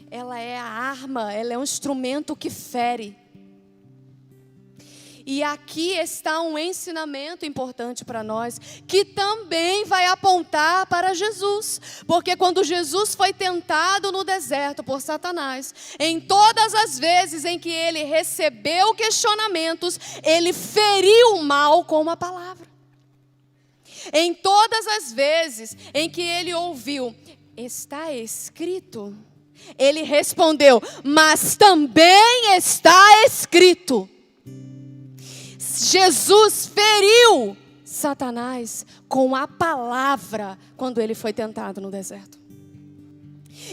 ela é a arma, ela é um instrumento que fere. E aqui está um ensinamento importante para nós, que também vai apontar para Jesus. Porque quando Jesus foi tentado no deserto por Satanás, em todas as vezes em que ele recebeu questionamentos, ele feriu o mal com uma palavra. Em todas as vezes em que ele ouviu, está escrito, ele respondeu, mas também está escrito. Jesus feriu Satanás com a palavra quando ele foi tentado no deserto.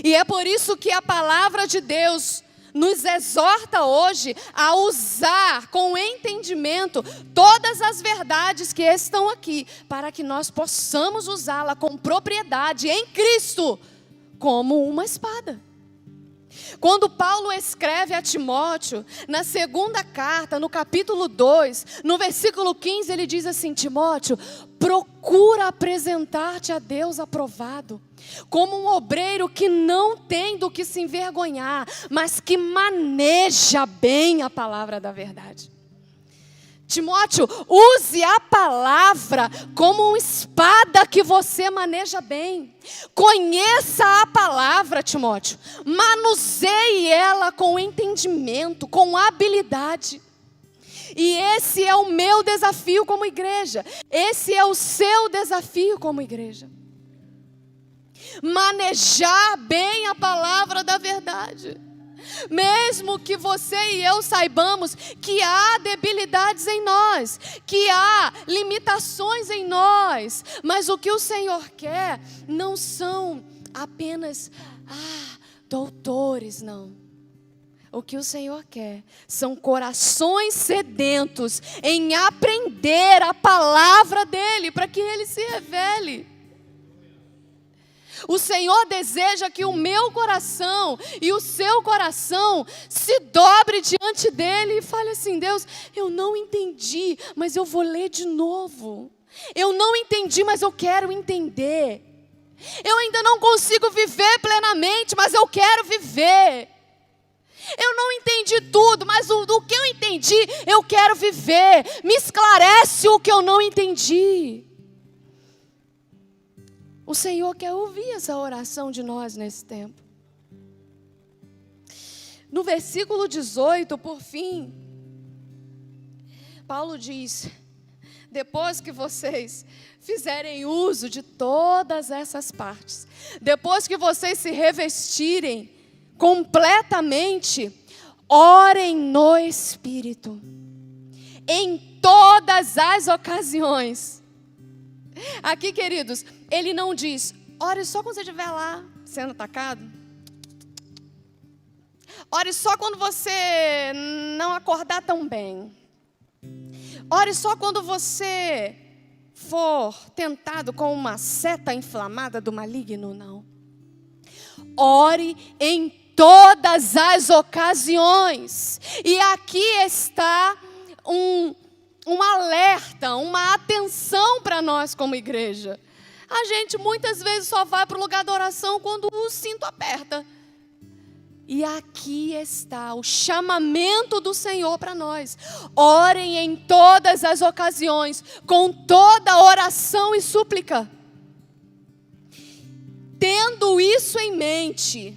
E é por isso que a palavra de Deus nos exorta hoje a usar com entendimento todas as verdades que estão aqui, para que nós possamos usá-la com propriedade em Cristo, como uma espada. Quando Paulo escreve a Timóteo, na segunda carta, no capítulo 2, no versículo 15, ele diz assim: Timóteo, procura apresentar-te a Deus aprovado, como um obreiro que não tem do que se envergonhar, mas que maneja bem a palavra da verdade. Timóteo, use a palavra como uma espada que você maneja bem. Conheça a palavra, Timóteo. Manuseie ela com entendimento, com habilidade. E esse é o meu desafio como igreja. Esse é o seu desafio como igreja. Manejar bem a palavra da verdade. Mesmo que você e eu saibamos que há debilidades em nós, que há limitações em nós, mas o que o Senhor quer não são apenas doutores, não. O que o Senhor quer são corações sedentos em aprender a palavra dEle, para que Ele se revele. O Senhor deseja que o meu coração e o seu coração se dobre diante dEle e fale assim: Deus, eu não entendi, mas eu vou ler de novo. Eu não entendi, mas eu quero entender. Eu ainda não consigo viver plenamente, mas eu quero viver. Eu não entendi tudo, mas o que eu entendi, eu quero viver. Me esclarece o que eu não entendi. O Senhor quer ouvir essa oração de nós nesse tempo. No versículo 18, por fim, Paulo diz: depois que vocês fizerem uso de todas essas partes, depois que vocês se revestirem completamente, orem no Espírito, em todas as ocasiões. Aqui, queridos, ele não diz: ore só quando você estiver lá sendo atacado. Ore só quando você não acordar tão bem. Ore só quando você for tentado com uma seta inflamada do maligno, não. Ore em todas as ocasiões. E aqui está um alerta, uma atenção para nós como igreja. A gente muitas vezes só vai para o lugar da oração quando o cinto aperta. E aqui está o chamamento do Senhor para nós. Orem em todas as ocasiões, com toda oração e súplica. Tendo isso em mente,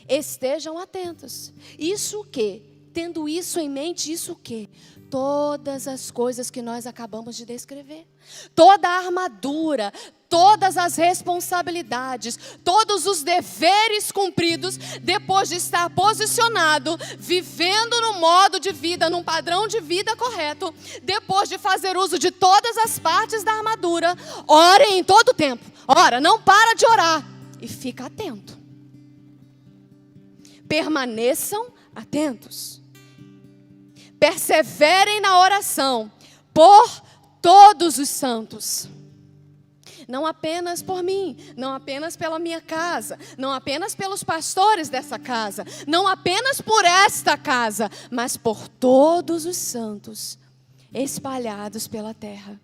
estejam atentos. Isso o quê? Tendo isso em mente, isso o quê? Todas as coisas que nós acabamos de descrever. Toda a armadura, todas as responsabilidades, todos os deveres cumpridos, depois de estar posicionado, vivendo no modo de vida, num padrão de vida correto, depois de fazer uso de todas as partes da armadura, orem em todo o tempo. Ora, não para de orar e fica atento. Permaneçam atentos. Perseverem na oração por todos os santos. Não apenas por mim, não apenas pela minha casa, não apenas pelos pastores dessa casa, não apenas por esta casa, mas por todos os santos espalhados pela terra.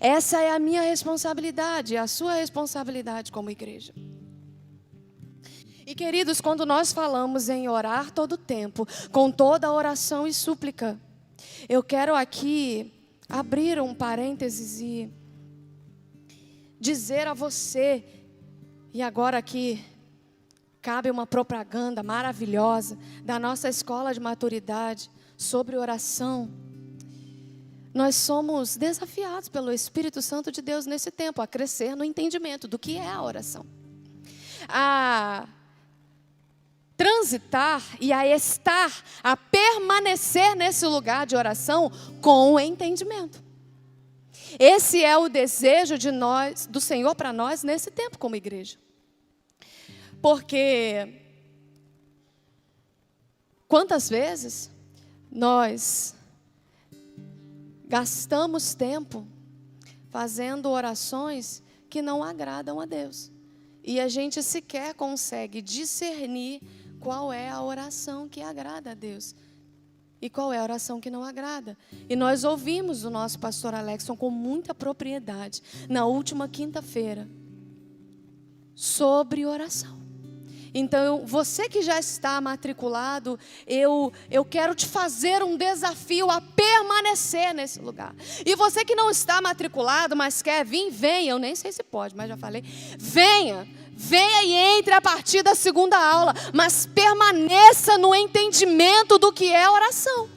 Essa é a minha responsabilidade, a sua responsabilidade como igreja. E queridos, quando nós falamos em orar todo o tempo, com toda oração e súplica, eu quero aqui abrir um parênteses e dizer a você, e agora aqui cabe uma propaganda maravilhosa da nossa escola de maturidade sobre oração. Nós somos desafiados pelo Espírito Santo de Deus nesse tempo a crescer no entendimento do que é a oração. A transitar e a estar, a permanecer nesse lugar de oração com o entendimento. Esse é o desejo de nós, do Senhor para nós nesse tempo como igreja. Porque quantas vezes nós gastamos tempo fazendo orações que não agradam a Deus. E a gente sequer consegue discernir qual é a oração que agrada a Deus e qual é a oração que não agrada. E nós ouvimos o nosso pastor Alexson com muita propriedade na última quinta-feira sobre oração. Então, você que já está matriculado, eu quero te fazer um desafio a permanecer nesse lugar. E você que não está matriculado, mas quer vir, venha. Eu nem sei se pode, mas já falei. Venha e entre a partir da segunda aula, mas permaneça no entendimento do que é oração.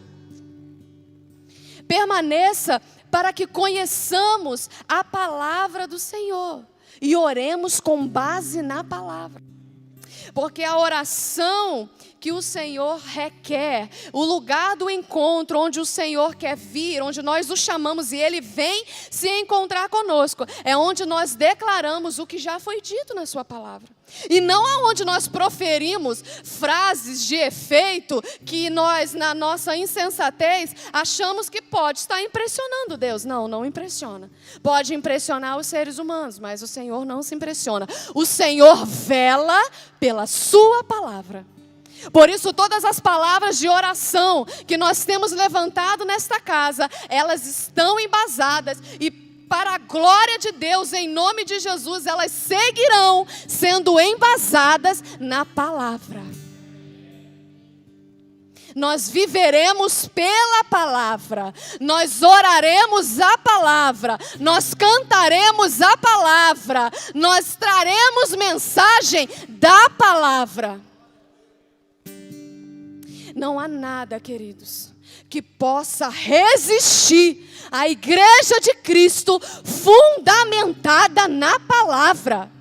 Permaneça para que conheçamos a palavra do Senhor e oremos com base na palavra. Porque a oração que o Senhor requer, o lugar do encontro onde o Senhor quer vir, onde nós o chamamos e Ele vem se encontrar conosco, é onde nós declaramos o que já foi dito na sua palavra. E não aonde nós proferimos frases de efeito que nós, na nossa insensatez, achamos que pode estar impressionando Deus. Não, não impressiona. Pode impressionar os seres humanos, mas o Senhor não se impressiona. O Senhor vela pela sua palavra. Por isso, todas as palavras de oração que nós temos levantado nesta casa, elas estão embasadas e para a glória de Deus, em nome de Jesus, elas seguirão sendo embasadas na palavra. Nós viveremos pela palavra, nós oraremos a palavra, nós cantaremos a palavra, nós traremos mensagem da palavra. Não há nada, queridos, que possa resistir à igreja de Cristo fundamentada na palavra.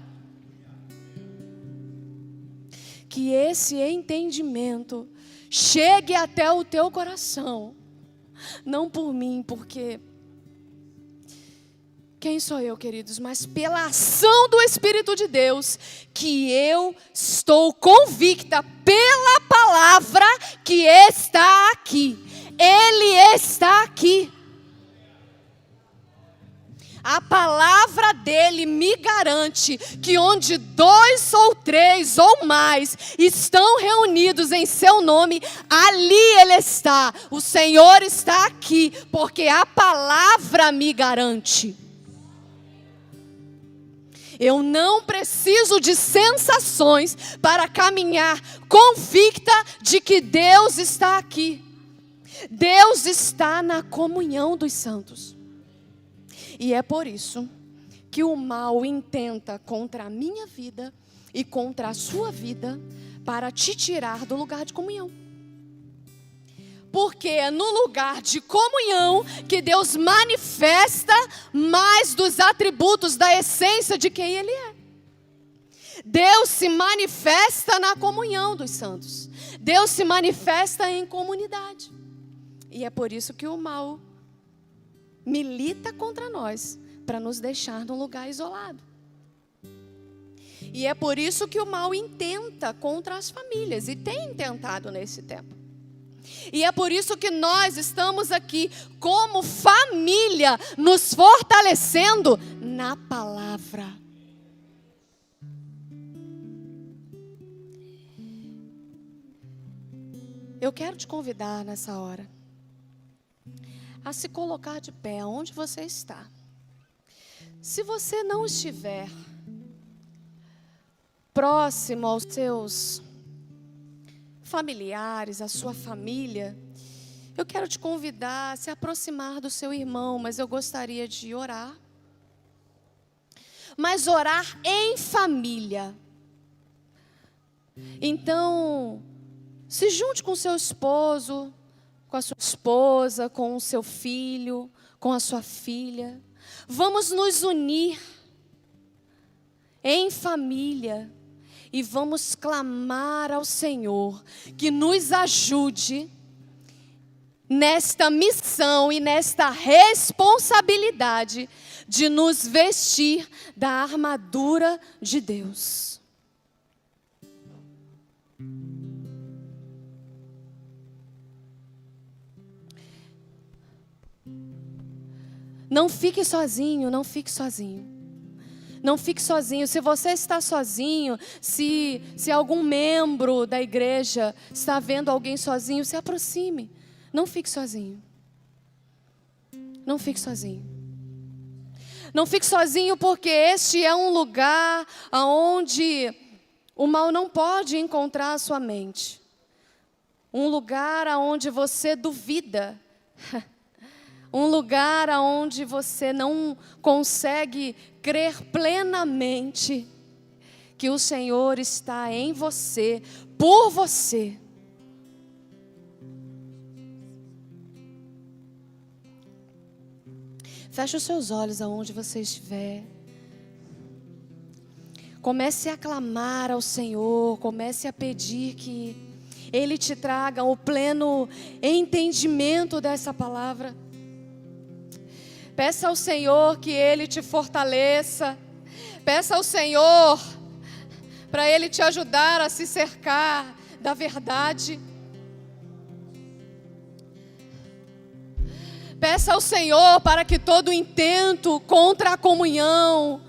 Que esse entendimento chegue até o teu coração. Não por mim, porque quem sou eu, queridos? Mas pela ação do Espírito de Deus, que eu estou convicta pela palavra que está aqui. Ele está aqui. A palavra dele me garante que onde 2 ou 3 ou mais estão reunidos em seu nome, ali ele está. O Senhor está aqui, porque a palavra me garante. Eu não preciso de sensações para caminhar convicta de que Deus está aqui. Deus está na comunhão dos santos. E é por isso que o mal intenta contra a minha vida e contra a sua vida para te tirar do lugar de comunhão. Porque é no lugar de comunhão que Deus manifesta mais dos atributos da essência de quem Ele é. Deus se manifesta na comunhão dos santos. Deus se manifesta em comunidade. E é por isso que o mal milita contra nós, para nos deixar num lugar isolado. E é por isso que o mal intenta contra as famílias, e tem tentado nesse tempo. E é por isso que nós estamos aqui como família, nos fortalecendo na palavra. Eu quero te convidar nessa hora a se colocar de pé onde você está. Se você não estiver próximo aos seus familiares, à sua família, eu quero te convidar a se aproximar do seu irmão, mas eu gostaria de orar. Mas orar em família. Então, se junte com seu esposo, com a sua esposa, com o seu filho, com a sua filha. Vamos nos unir em família e vamos clamar ao Senhor que nos ajude nesta missão e nesta responsabilidade de nos vestir da armadura de Deus. Não fique sozinho, não fique sozinho. Não fique sozinho. Se você está sozinho, se algum membro da igreja está vendo alguém sozinho, se aproxime. Não fique sozinho. Não fique sozinho. Não fique sozinho, porque este é um lugar onde o mal não pode encontrar a sua mente. Um lugar onde você duvida Um lugar onde você não consegue crer plenamente que o Senhor está em você, por você. Feche os seus olhos aonde você estiver. Comece a clamar ao Senhor, comece a pedir que Ele te traga o pleno entendimento dessa palavra. Peça ao Senhor que Ele te fortaleça. Peça ao Senhor para Ele te ajudar a se cercar da verdade. Peça ao Senhor para que todo intento contra a comunhão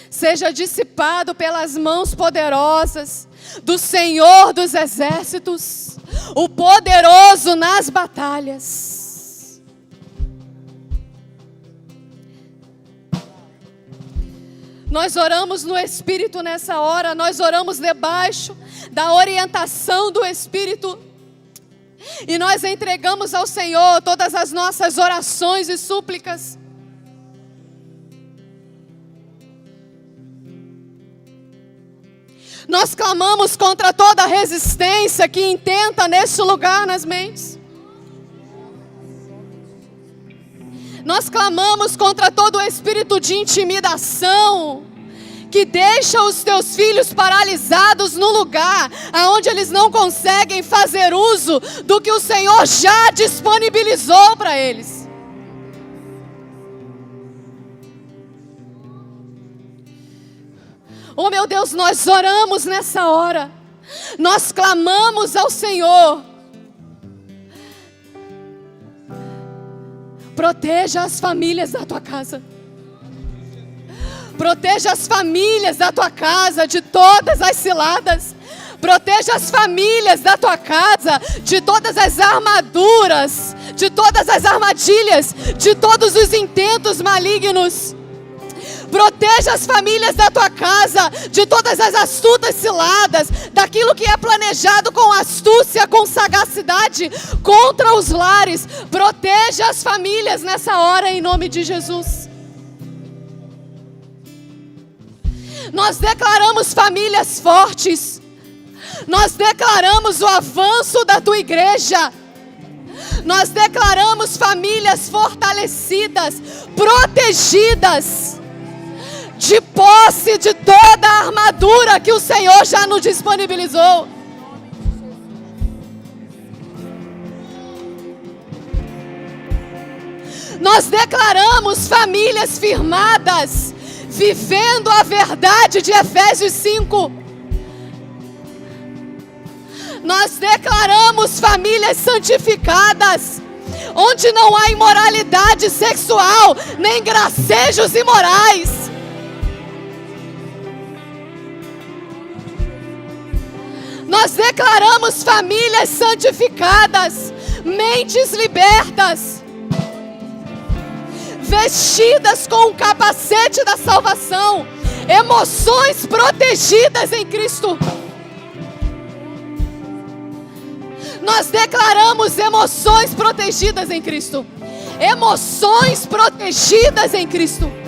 seja dissipado pelas mãos poderosas do Senhor dos exércitos, o poderoso nas batalhas. Nós oramos no Espírito nessa hora, nós oramos debaixo da orientação do Espírito. E nós entregamos ao Senhor todas as nossas orações e súplicas. Nós clamamos contra toda resistência que intenta neste lugar nas mentes. Nós clamamos contra todo o espírito de intimidação que deixa os teus filhos paralisados no lugar aonde eles não conseguem fazer uso do que o Senhor já disponibilizou para eles. Oh meu Deus, nós oramos nessa hora, nós clamamos ao Senhor. Proteja as famílias da tua casa. Proteja as famílias da tua casa de todas as ciladas. Proteja as famílias da tua casa de todas as armaduras, de todas as armadilhas, de todos os intentos malignos. Proteja as famílias da tua casa de todas as astutas ciladas, daquilo que é planejado com astúcia, com sagacidade contra os lares. Proteja as famílias nessa hora em nome de Jesus. Nós declaramos famílias fortes. Nós declaramos o avanço da tua igreja. Nós declaramos famílias fortalecidas, protegidas, de posse de toda a armadura que o Senhor já nos disponibilizou. Nós declaramos famílias firmadas, vivendo a verdade de Efésios 5. Nós declaramos famílias santificadas, onde não há imoralidade sexual, nem gracejos imorais. Nós declaramos famílias santificadas, mentes libertas, vestidas com o capacete da salvação, emoções protegidas em Cristo. Nós declaramos emoções protegidas em Cristo. Emoções protegidas em Cristo.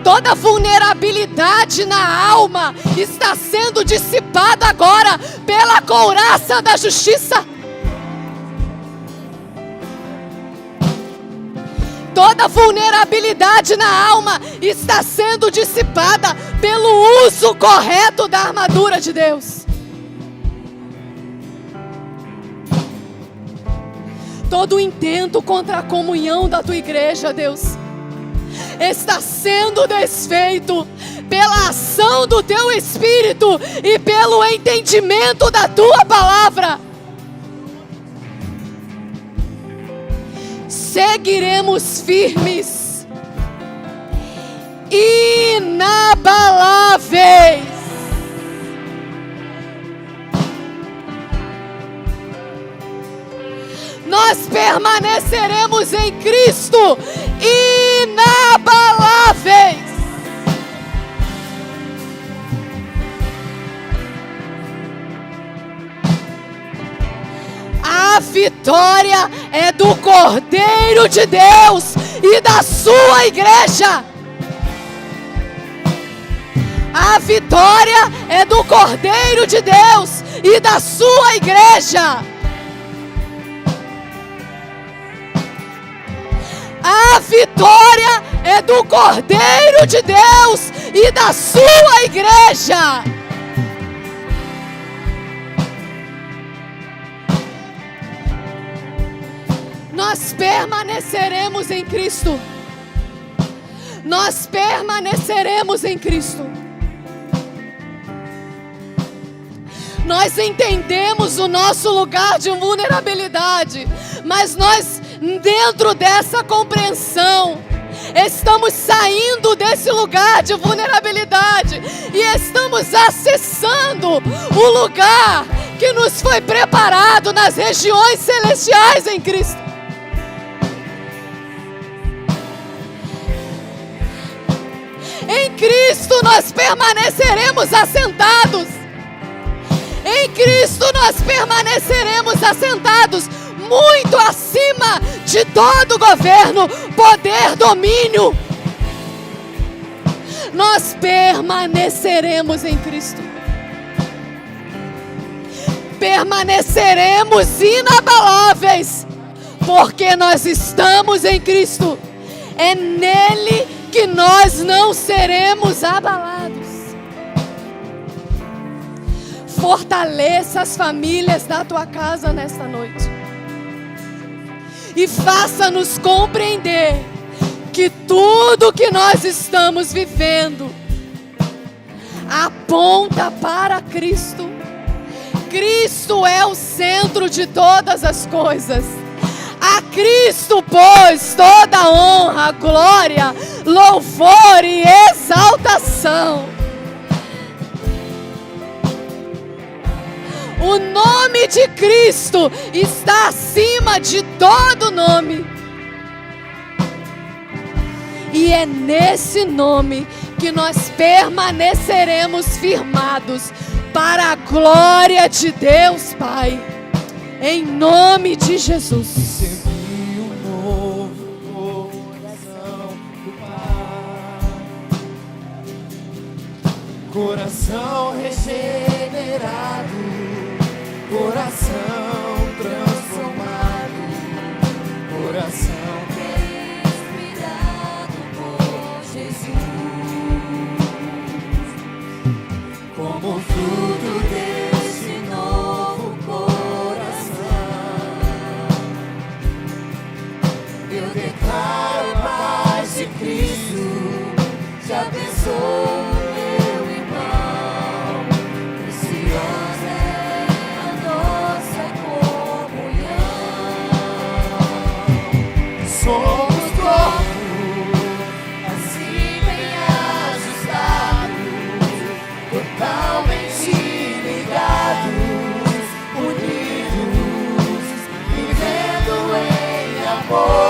Toda vulnerabilidade na alma está sendo dissipada agora pela couraça da justiça. Toda vulnerabilidade na alma está sendo dissipada pelo uso correto da armadura de Deus. Todo intento contra a comunhão da tua igreja, Deus, está sendo desfeito pela ação do teu Espírito e pelo entendimento da tua palavra. Seguiremos firmes, inabaláveis. Nós permaneceremos em Cristo, inabaláveis. A vitória vitória é do Cordeiro de Deus e da sua igreja. A vitória é do Cordeiro de Deus e da sua igreja. A vitória é do Cordeiro de Deus e da sua igreja. Nós permaneceremos em Cristo. Nós permaneceremos em Cristo. Nós entendemos o nosso lugar de vulnerabilidade, mas nós, dentro dessa compreensão, estamos saindo desse lugar de vulnerabilidade e estamos acessando o lugar que nos foi preparado nas regiões celestiais em Cristo. Em Cristo nós permaneceremos assentados. Em Cristo nós permaneceremos assentados, muito acima de todo governo, poder, domínio. Nós permaneceremos em Cristo. Permaneceremos inabaláveis, porque nós estamos em Cristo. É nele que nós não seremos abalados. Fortaleça as famílias da tua casa nesta noite. E faça-nos compreender que tudo que nós estamos vivendo aponta para Cristo. Cristo é o centro de todas as coisas. A Cristo, pois, toda honra, glória, louvor e exaltação. O nome de Cristo está acima de todo nome. E é nesse nome que nós permaneceremos firmados para a glória de Deus Pai. Em nome de Jesus. Recebi um novo coração do Pai, coração regenerado, coração transformado, coração que é inspirado por Jesus, como fruto desse novo coração. Eu declaro a paz de Cristo, te abençoo, meu irmão. Preciosa é a nossa comunhão. Somos corpo, assim bem ajustados, totalmente ligados, unidos, vivendo em amor.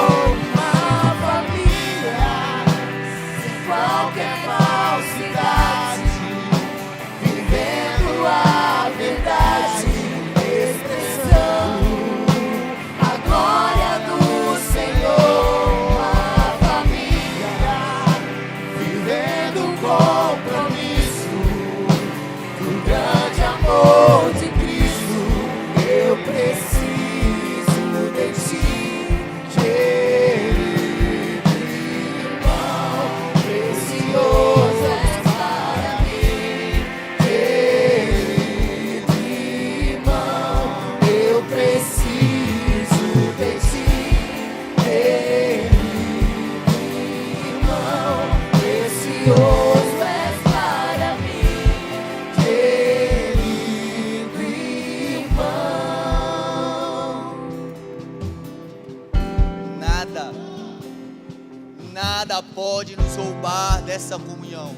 Nada pode nos roubar dessa comunhão.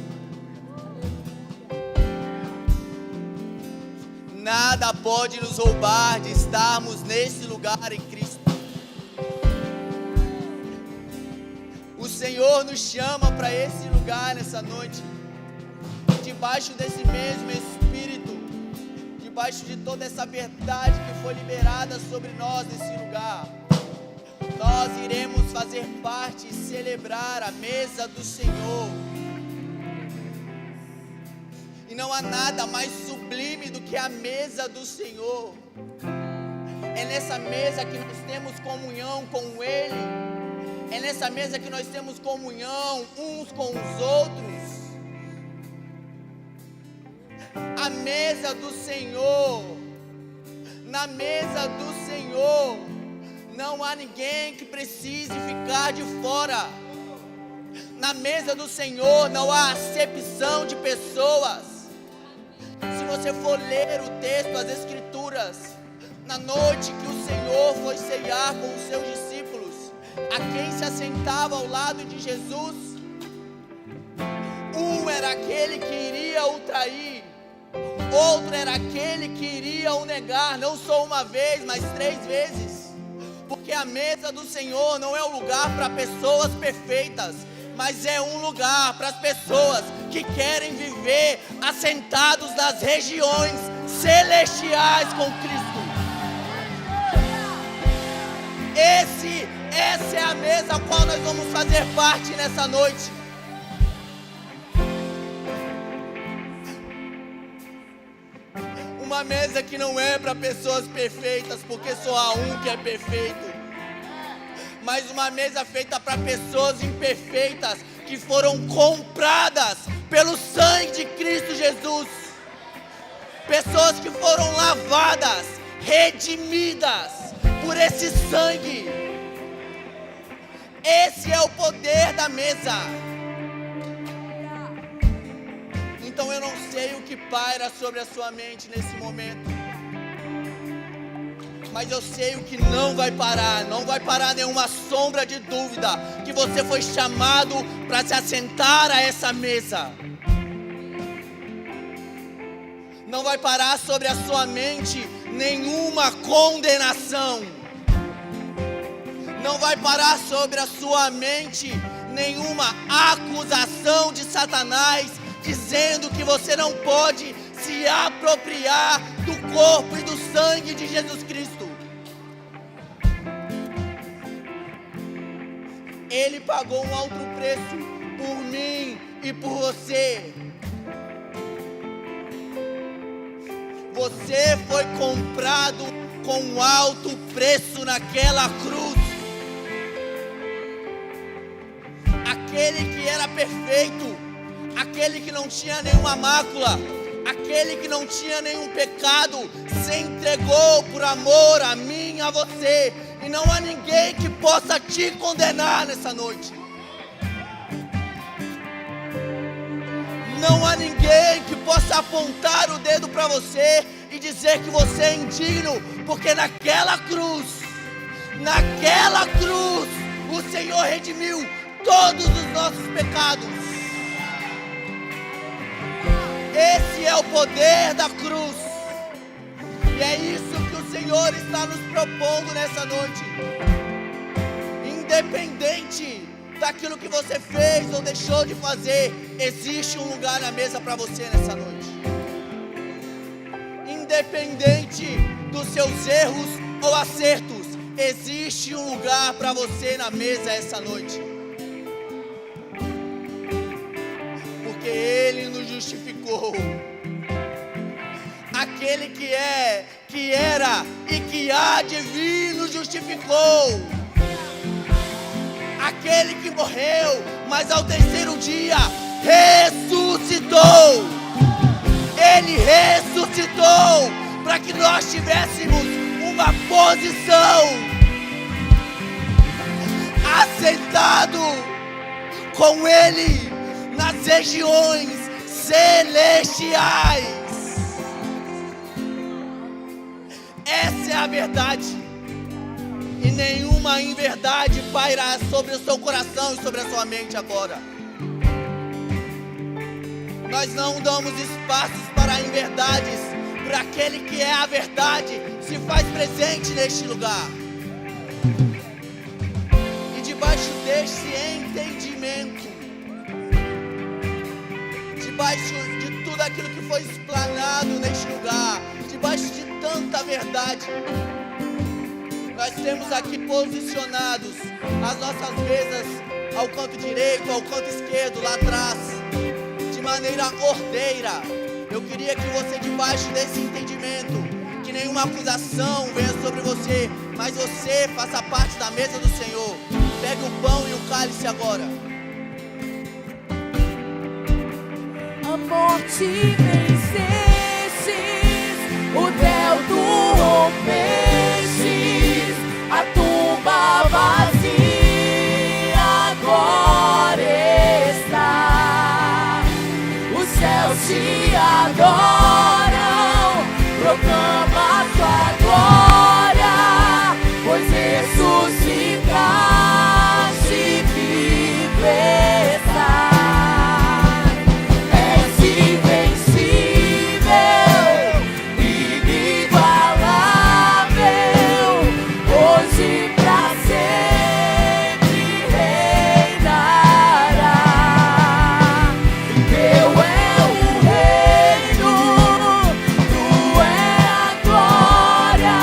Nada pode nos roubar de estarmos nesse lugar em Cristo. O Senhor nos chama para esse lugar nessa noite, debaixo desse mesmo Espírito, debaixo debaixo de toda essa verdade que foi liberada sobre nós nesse lugar, nós iremos fazer parte e celebrar a mesa do Senhor. E não há nada mais sublime do que a mesa do Senhor. É nessa mesa que nós temos comunhão com Ele. É nessa mesa que nós temos comunhão uns com os outros. A mesa do Senhor. Na mesa do Senhor não há ninguém que precise ficar de fora. Na mesa do Senhor não há acepção de pessoas. Se você for ler o texto, as Escrituras, na noite que o Senhor foi ceiar com os seus discípulos, a quem se assentava ao lado de Jesus, um era aquele que iria o trair, outro era aquele que iria o negar, não só uma vez, mas 3 vezes. Porque a mesa do Senhor não é um lugar para pessoas perfeitas, mas é um lugar para as pessoas que querem viver assentados nas regiões celestiais com Cristo. Essa é a mesa a qual nós vamos fazer parte nessa noite. Uma mesa que não é para pessoas perfeitas, porque só há um que é perfeito. Mas uma mesa feita para pessoas imperfeitas, que foram compradas pelo sangue de Cristo Jesus. Pessoas que foram lavadas, redimidas por esse sangue. Esse é o poder da mesa. Então eu não sei o que paira sobre a sua mente nesse momento, mas eu sei o que não vai parar nenhuma sombra de dúvida, que você foi chamado para se assentar a essa mesa. Não vai parar sobre a sua mente nenhuma condenação. Não vai parar sobre a sua mente nenhuma acusação de Satanás, dizendo que você não pode se apropriar do corpo e do sangue de Jesus Cristo. Ele pagou um alto preço por mim e por você. Você foi comprado com um alto preço naquela cruz. Aquele que era perfeito, aquele que não tinha nenhuma mácula, aquele que não tinha nenhum pecado, se entregou por amor a mim e a você. E não há ninguém que possa te condenar nessa noite. Não há ninguém que possa apontar o dedo para você e dizer que você é indigno, porque naquela cruz, o Senhor redimiu todos os nossos pecados. Esse é o poder da cruz. E é isso que o Senhor está nos propondo nessa noite. Independente daquilo que você fez ou deixou de fazer, existe um lugar na mesa para você nessa noite. Independente dos seus erros ou acertos, existe um lugar para você na mesa essa noite. Porque Ele nos justificou. Aquele que é, que era e que há de vir nos justificou. Aquele que morreu, mas ao 3º dia ressuscitou. Ele ressuscitou para que nós tivéssemos uma posição assentado com Ele nas regiões celestiais. Essa é a verdade. E nenhuma inverdade pairá sobre o seu coração e sobre a sua mente agora. Nós não damos espaços para inverdades, para aquele que é a verdade se faz presente neste lugar. E debaixo deste entendimento, debaixo de tudo aquilo que foi explanado neste lugar, debaixo de tanta verdade. Nós temos aqui posicionados as nossas mesas ao canto direito, ao canto esquerdo, lá atrás, de maneira ordeira. Eu queria que você, debaixo desse entendimento, que nenhuma acusação venha sobre você, mas você faça parte da mesa do Senhor. Pegue o pão e o cálice agora. A morte vencestes, o véu tu rompestes, a tumba vazia agora está. Os céus te adoram, proclama a tua glória, pois ressuscitaste e vives. És invencível, inigualável, hoje pra sempre reinará. Teu é o reino, tu é a glória,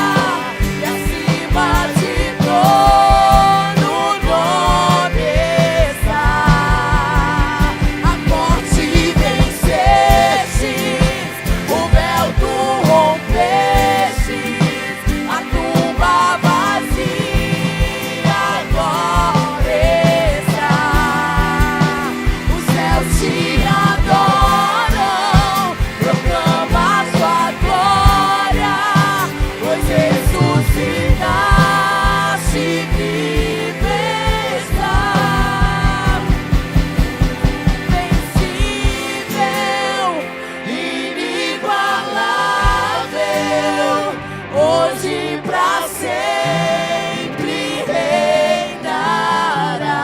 e acima de todo nome está. A morte vencestes, o véu tu rompestes, a tumba vazia agora está. Os céus te adoram, proclama a sua glória, pois ressuscitaste e vives. Vencível, inigualável, hoje pra sempre reinará.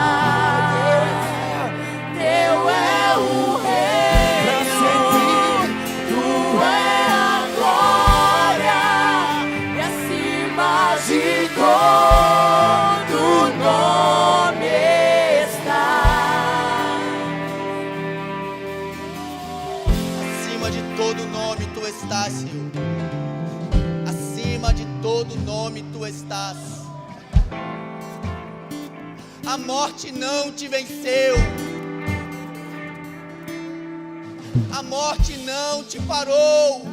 Teu é o reino, tu é a glória, e acima de todo nome está. Acima de todo nome tu estás, Senhor. Acima de todo nome tu estás. A morte não te venceu. A morte não te parou.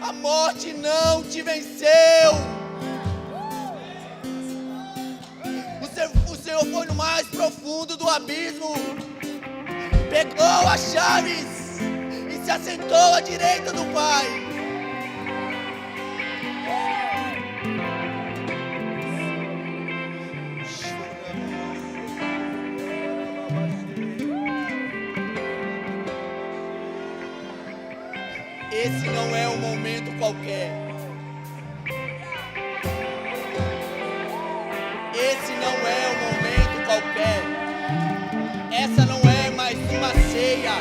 A morte não te venceu. O Senhor foi no mais profundo do abismo, pegou as chaves e se assentou à direita do Pai. Esse não é um momento qualquer. Esse não é um momento qualquer. Essa não é mais uma ceia.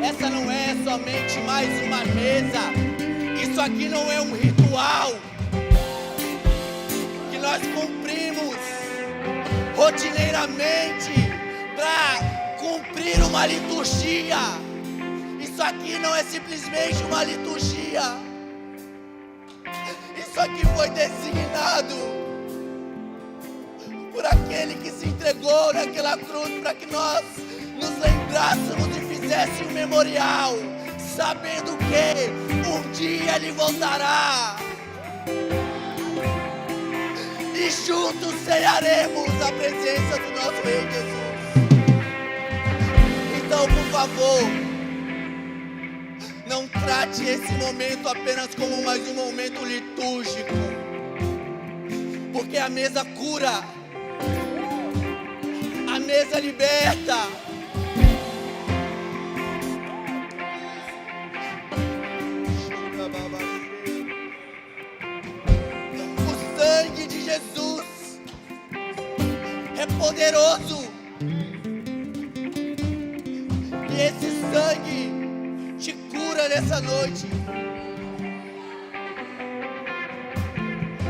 Essa não é somente mais uma mesa. Isso aqui não é um ritual que nós cumprimos rotineiramente para cumprir uma liturgia. Isso aqui não é simplesmente uma liturgia. Isso aqui foi designado por aquele que se entregou naquela cruz para que nós nos lembrássemos e fizéssemos um memorial, sabendo que um dia Ele voltará e juntos cearemos a presença do nosso Rei Jesus. Então, por favor, não trate esse momento apenas como mais um momento litúrgico, porque a mesa cura, a mesa liberta. O sangue de Jesus é poderoso, e esse sangue te cura nessa noite.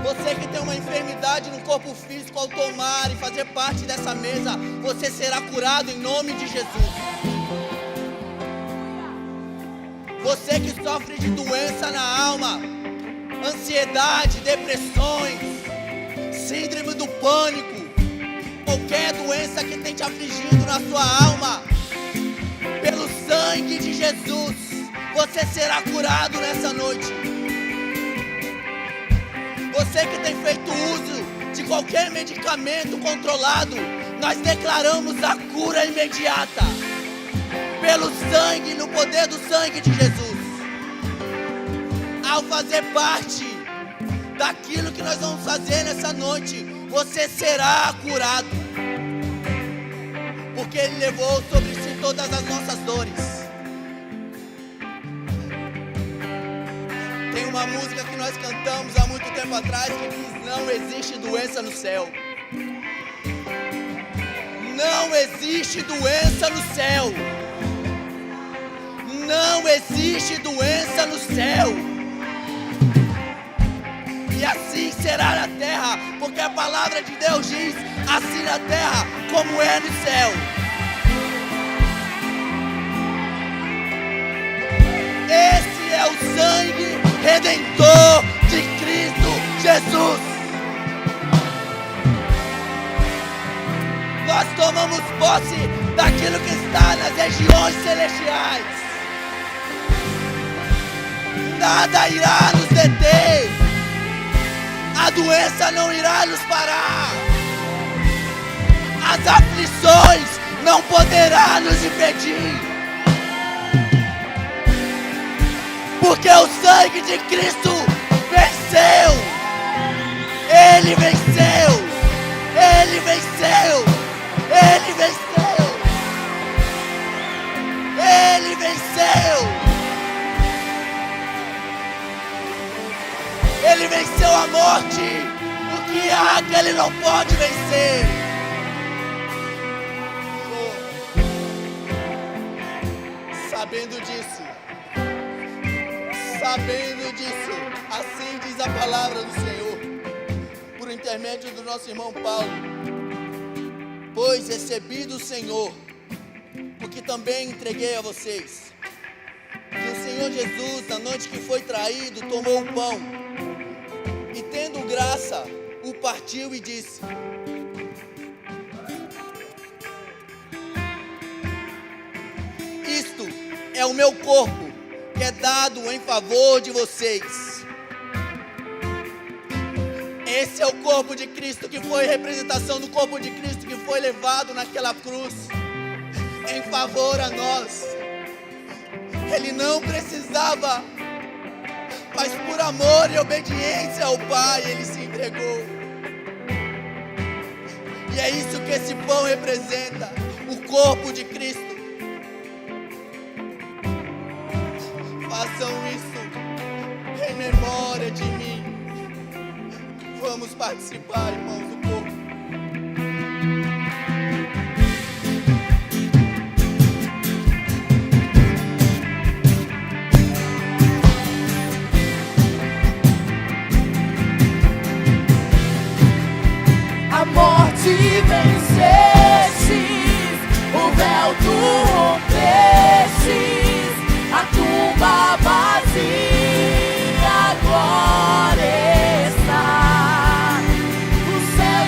Você que tem uma enfermidade no corpo físico, ao tomar e fazer parte dessa mesa, você será curado em nome de Jesus. Você que sofre de doença na alma, ansiedade, depressões, síndrome do pânico, qualquer doença que tem te afligido na sua alma, pelo sangue de Jesus, você será curado nessa noite. Você que tem feito uso de qualquer medicamento controlado, nós declaramos a cura imediata, pelo sangue, no poder do sangue de Jesus. Ao fazer parte daquilo que nós vamos fazer nessa noite, você será curado, porque Ele levou sobre si todas as nossas dores. Tem uma música que nós cantamos há muito tempo atrás que diz: não existe doença no céu. Não existe doença no céu. Não existe doença no céu. E assim será na terra, porque a palavra de Deus diz: assim na terra como é no céu. Esse é o sangue redentor de Cristo Jesus. Nós tomamos posse daquilo que está nas regiões celestiais. Nada irá nos deter. A doença não irá nos parar. As aflições não poderão nos impedir. Porque o sangue de Cristo venceu. Ele venceu. Ele venceu. Ele venceu. Ele venceu. Ele venceu a morte. O que há que Ele não pode vencer? Sabendo disso, assim diz a palavra do Senhor, por intermédio do nosso irmão Paulo: pois recebi do Senhor, porque também entreguei a vocês, que o Senhor Jesus, na noite que foi traído, tomou o pão, e tendo graça, o partiu e disse: isto é o meu corpo, que é dado em favor de vocês. Esse é o corpo de Cristo, que foi representação do corpo de Cristo, que foi levado naquela cruz em favor a nós. Ele não precisava, mas por amor e obediência ao Pai, Ele se entregou. E é isso que esse pão representa, o corpo de Cristo. Façam isso em memória de mim. Vamos participar, irmãos, do corpo. A morte venceste, o véu tu rompeste. A tumba vazia agora está. O céu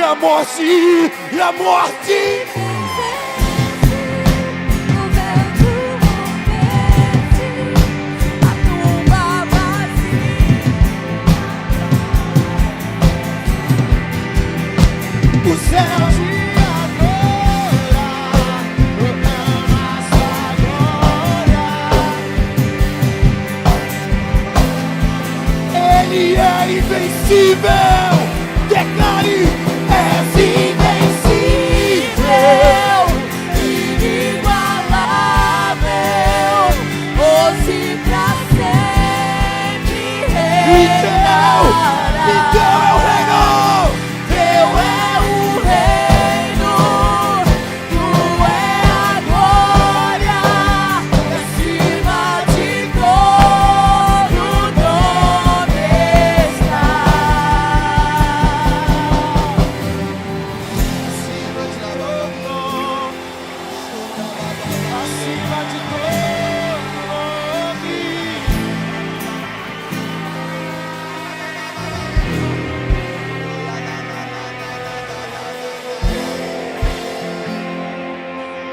e a morte, e a morte. O céu te adora, proclama sua glória. Ele é invencível. Declare: és invencível, inigualável, hoje pra sempre reinarás. Então é o reino. Teu é o reino, tu é a glória, acima de todo nome está. Acima de todo nome, acima de todo nome.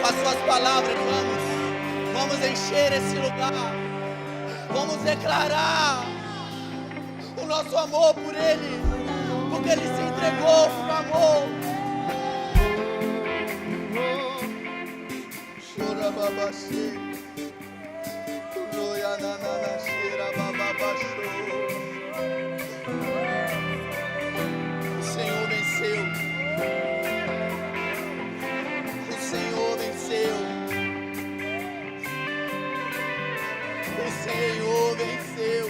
Com as suas palavras, vamos encher esse lugar. Vamos declarar o nosso amor por Ele, porque Ele se entregou por amor. Chora babachê, roia nanana cheira bababachô. O Senhor venceu. O Senhor venceu. O Senhor venceu.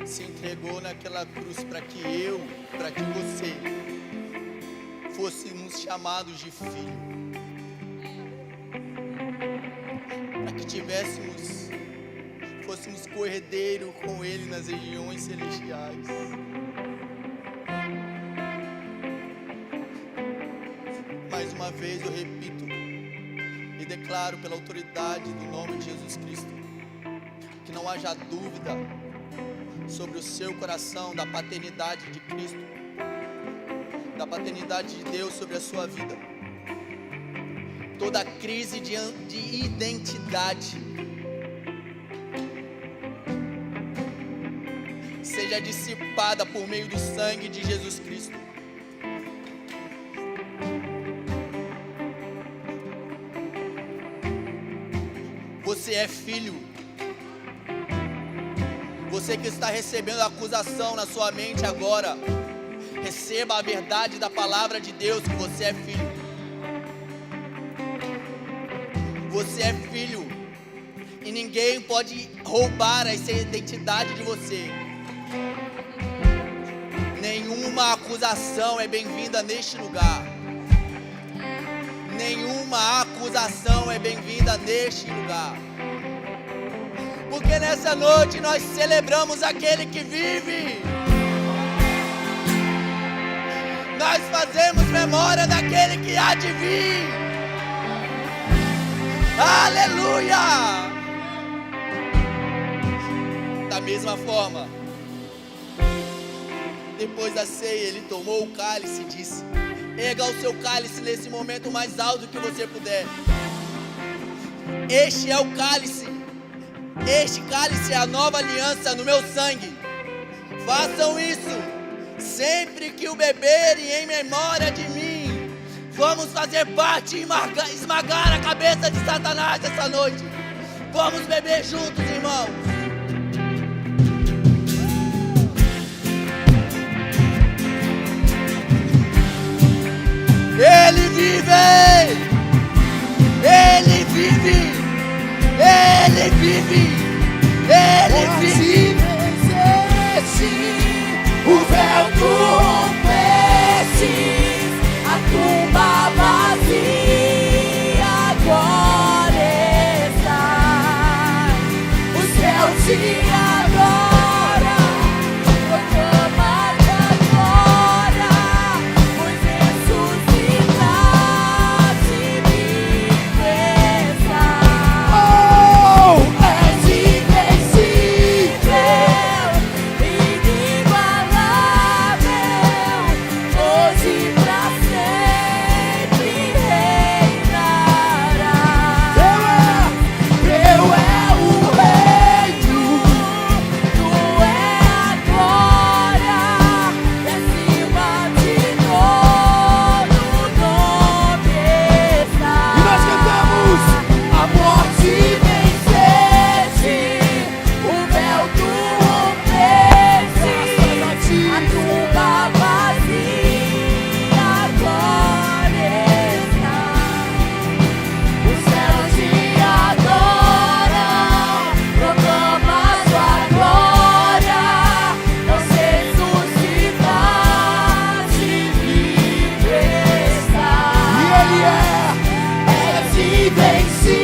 Se entregou naquela cruz para que eu, para que você fôssemos chamados de filho, para que fôssemos co-herdeiro com Ele nas regiões celestiais. Mais uma vez eu repito e declaro pela autoridade do nome de Jesus Cristo, que não haja dúvida sobre o seu coração da paternidade de Cristo, da paternidade de Deus sobre a sua vida. Toda crise de identidade seja dissipada por meio do sangue de Jesus Cristo. Você é filho. Você que está recebendo a acusação na sua mente agora, receba a verdade da palavra de Deus, que você é filho. Você é filho. E ninguém pode roubar essa identidade de você. Nenhuma acusação é bem-vinda neste lugar. Nenhuma acusação é bem-vinda neste lugar. Porque nessa noite nós celebramos aquele que vive. Nós fazemos memória daquele que há de vir. Aleluia! Da mesma forma, depois da ceia, ele tomou o cálice e disse: Erga o seu cálice nesse momento mais alto que você puder. Este é o cálice. Este cálice é a nova aliança no meu sangue. Façam isso sempre que o beberem em memória de mim. Vamos fazer parte e esmagar a cabeça de Satanás essa noite. Vamos beber juntos, irmãos. Ele vive! Ele vive! Ele vive! Ele vive! O véu rompeste, a tumba vazia agora está. O céu te adora, proclama a glória, pois ressuscitaste vives. Oh, és invencível, inigualável, hoje pra sempre reinarás. Teu é o reino, tu é a glória, e acima de todo nome está. E nós cantamos: a morte venceste, o véu tu rompeste, a tumba vazia agora está. Os céus te adoram, proclamam sua glória, nós ressuscitaste vive está. E Ele és invencível,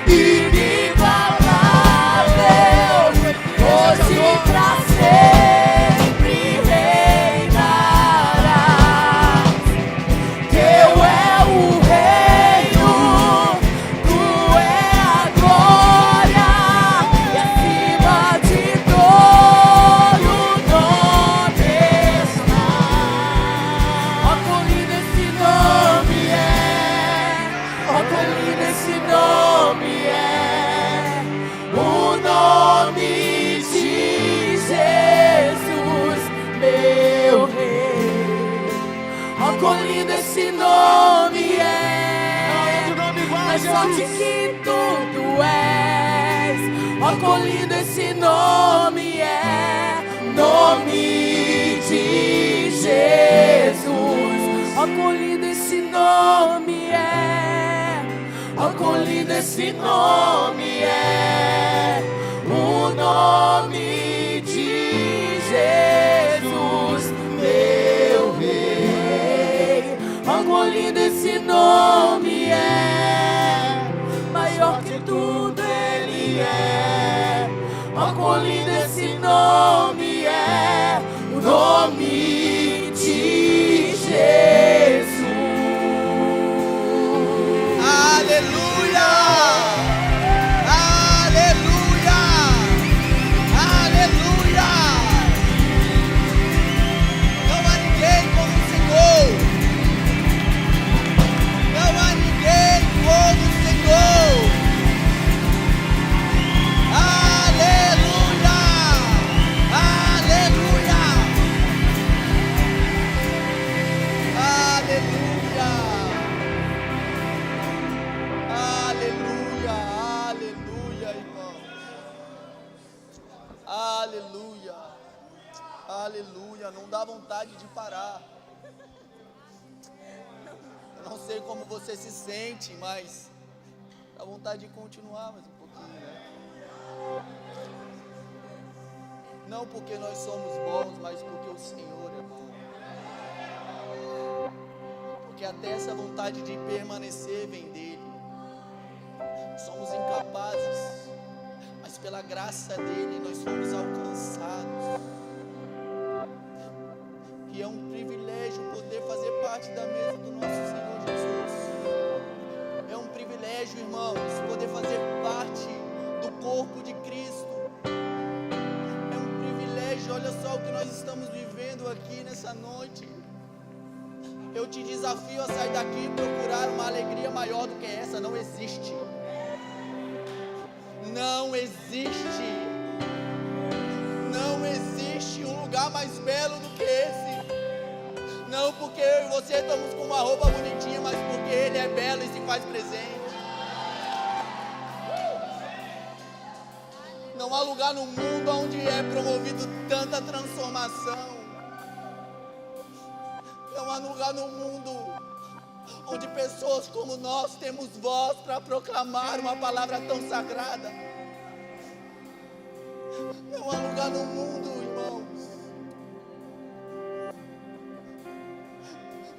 inigualável, hoje pra sempre reinarás. Teu é o reino, tu é a glória, e acima de todo nome está. Ó, quão lindo esse nome é, ó, quão lindo esse nome é, o nome de Jesus, meu Rei. Ó, quão lindo esse nome é, mais forte que tudo és. Ó, quão lindo esse nome é, nome de Jesus. Ó, quão lindo esse nome é, ó, quão lindo esse nome é, o nome de Jesus, meu Rei. Ó, quão lindo esse nome é, maior que tudo Ele é. Ó, quão lindo esse nome é, o nome de Jesus. Aleluia! Aleluia! Aleluia! Não há ninguém como o Senhor. Não há ninguém como o Senhor. Aleluia! Aleluia! Aleluia! Aleluia, aleluia, irmãos. Aleluia, aleluia. Não dá vontade de parar. Eu não sei como você se sente, mas dá vontade de continuar mais um pouquinho, né? Não porque nós somos bons, mas porque o Senhor é bom. Porque até essa vontade de permanecer vem dele. Somos incapazes, mas pela graça dele nós somos alcançados. E é um privilégio poder fazer parte da mesa do nosso Senhor Jesus. É um privilégio, irmãos, poder fazer parte do corpo de Cristo. É um privilégio, olha só o que nós estamos vivendo aqui nessa noite. te desafio a sair daqui e procurar uma alegria maior do que essa. Não existe. Não existe. Não existe um lugar mais belo do que esse. Não porque eu e você estamos com uma roupa bonitinha, mas porque Ele é belo e se faz presente. Não há lugar no mundo onde é promovido tanta transformação. Não há lugar no mundo onde pessoas como nós temos voz para proclamar uma palavra tão sagrada. Não há lugar no mundo, irmãos.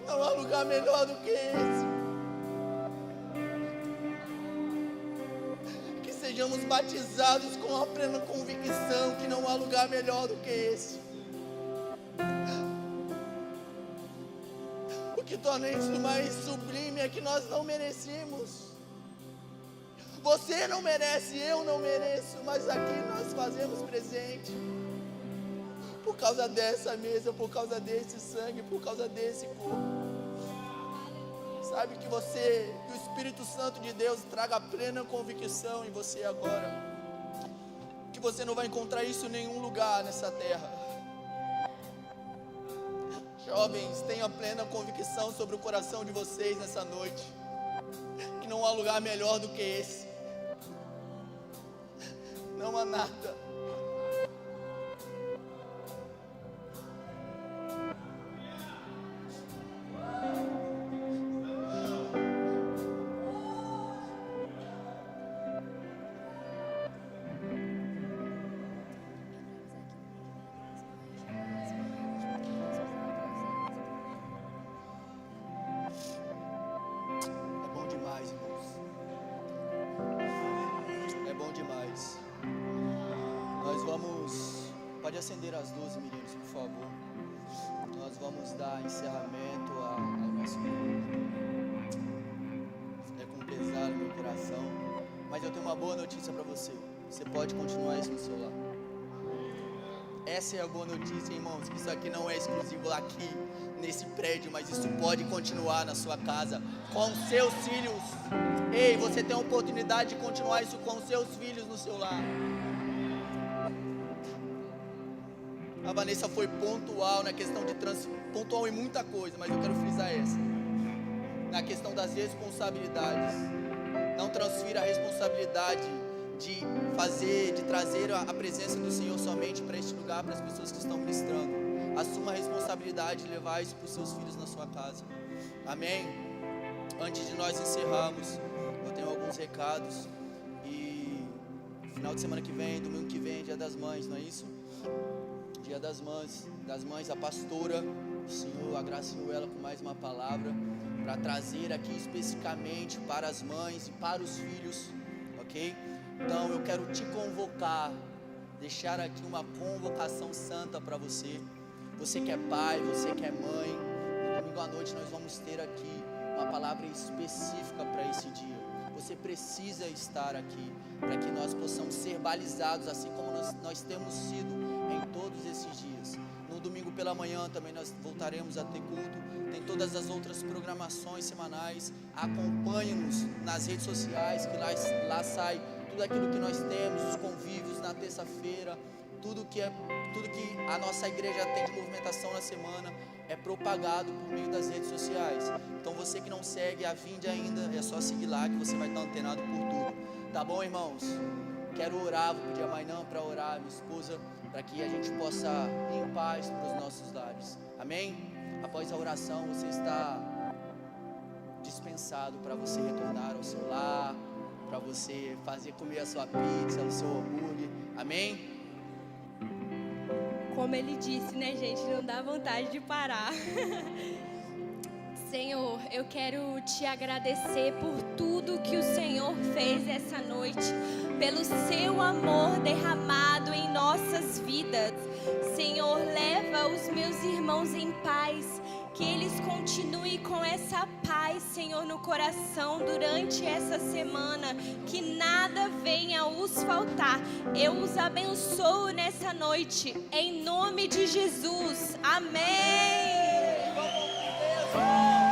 Não há lugar melhor do que esse. Que sejamos batizados com a plena convicção que não há lugar melhor do que esse. O que torna isso mais sublime é que nós não merecemos. Você não merece, eu não mereço, mas aqui nós fazemos presente. Por causa dessa mesa, por causa desse sangue, por causa desse corpo. Sabe que o Espírito Santo de Deus traga plena convicção em você agora. Que você não vai encontrar isso em nenhum lugar nessa terra. Jovens, tenham plena convicção sobre o coração de vocês nessa noite. Que não há lugar melhor do que esse. Não há nada. Pode acender as luzes, meninos, por favor. Nós vamos dar encerramento ao nosso culto. É com pesar no meu coração. Mas eu tenho uma boa notícia para você. Você pode continuar isso no celular. Essa é a boa notícia, irmãos. Que isso aqui não é exclusivo aqui, nesse prédio. Mas isso pode continuar na sua casa, com seus filhos. Ei, você tem a oportunidade de continuar isso com seus filhos no seu lar. A Vanessa foi pontual na questão de pontual em muita coisa, mas eu quero frisar essa. Na questão das responsabilidades. Não transfira a responsabilidade de trazer a presença do Senhor somente para este lugar, para as pessoas que estão ministrando. Assuma a responsabilidade de levar isso para os seus filhos na sua casa. Amém? Antes de nós encerrarmos, eu tenho alguns recados. E final de semana que vem, domingo que vem, Dia das Mães, não é isso? Dia das mães, a pastora, o Senhor agraciou ela com mais uma palavra para trazer aqui especificamente para as mães e para os filhos, ok? Então eu quero te convocar, deixar aqui uma convocação santa para você. Você que é pai, você que é mãe, no domingo à noite nós vamos ter aqui uma palavra específica para esse dia. Você precisa estar aqui para que nós possamos ser balizados assim como nós temos sido em todos esses dias. No domingo pela manhã também nós voltaremos a ter culto. Tem todas as outras programações semanais. Acompanhe-nos nas redes sociais, que lá sai tudo aquilo que nós temos, os convívios na terça-feira, tudo que a nossa igreja tem de movimentação na semana é propagado por meio das redes sociais. Então você que não segue a Vinde ainda, é só seguir lá que você vai estar antenado por tudo. Tá bom, irmãos? Quero orar, vou pedir a Mainã para orar, minha esposa, para que a gente possa ir em paz para os nossos lares. Amém? Após a oração, você está dispensado para você retornar ao seu lar, para você comer a sua pizza, o seu hambúrguer. Amém? Como ele disse, né, gente? Não dá vontade de parar. Senhor, eu quero te agradecer por tudo que o Senhor fez essa noite, pelo seu amor derramado em nossas vidas. Senhor, leva os meus irmãos em paz, que eles continuem com essa paz, Senhor, no coração durante essa semana, que nada venha os faltar. Eu os abençoo nessa noite, em nome de Jesus. Amém. Oh!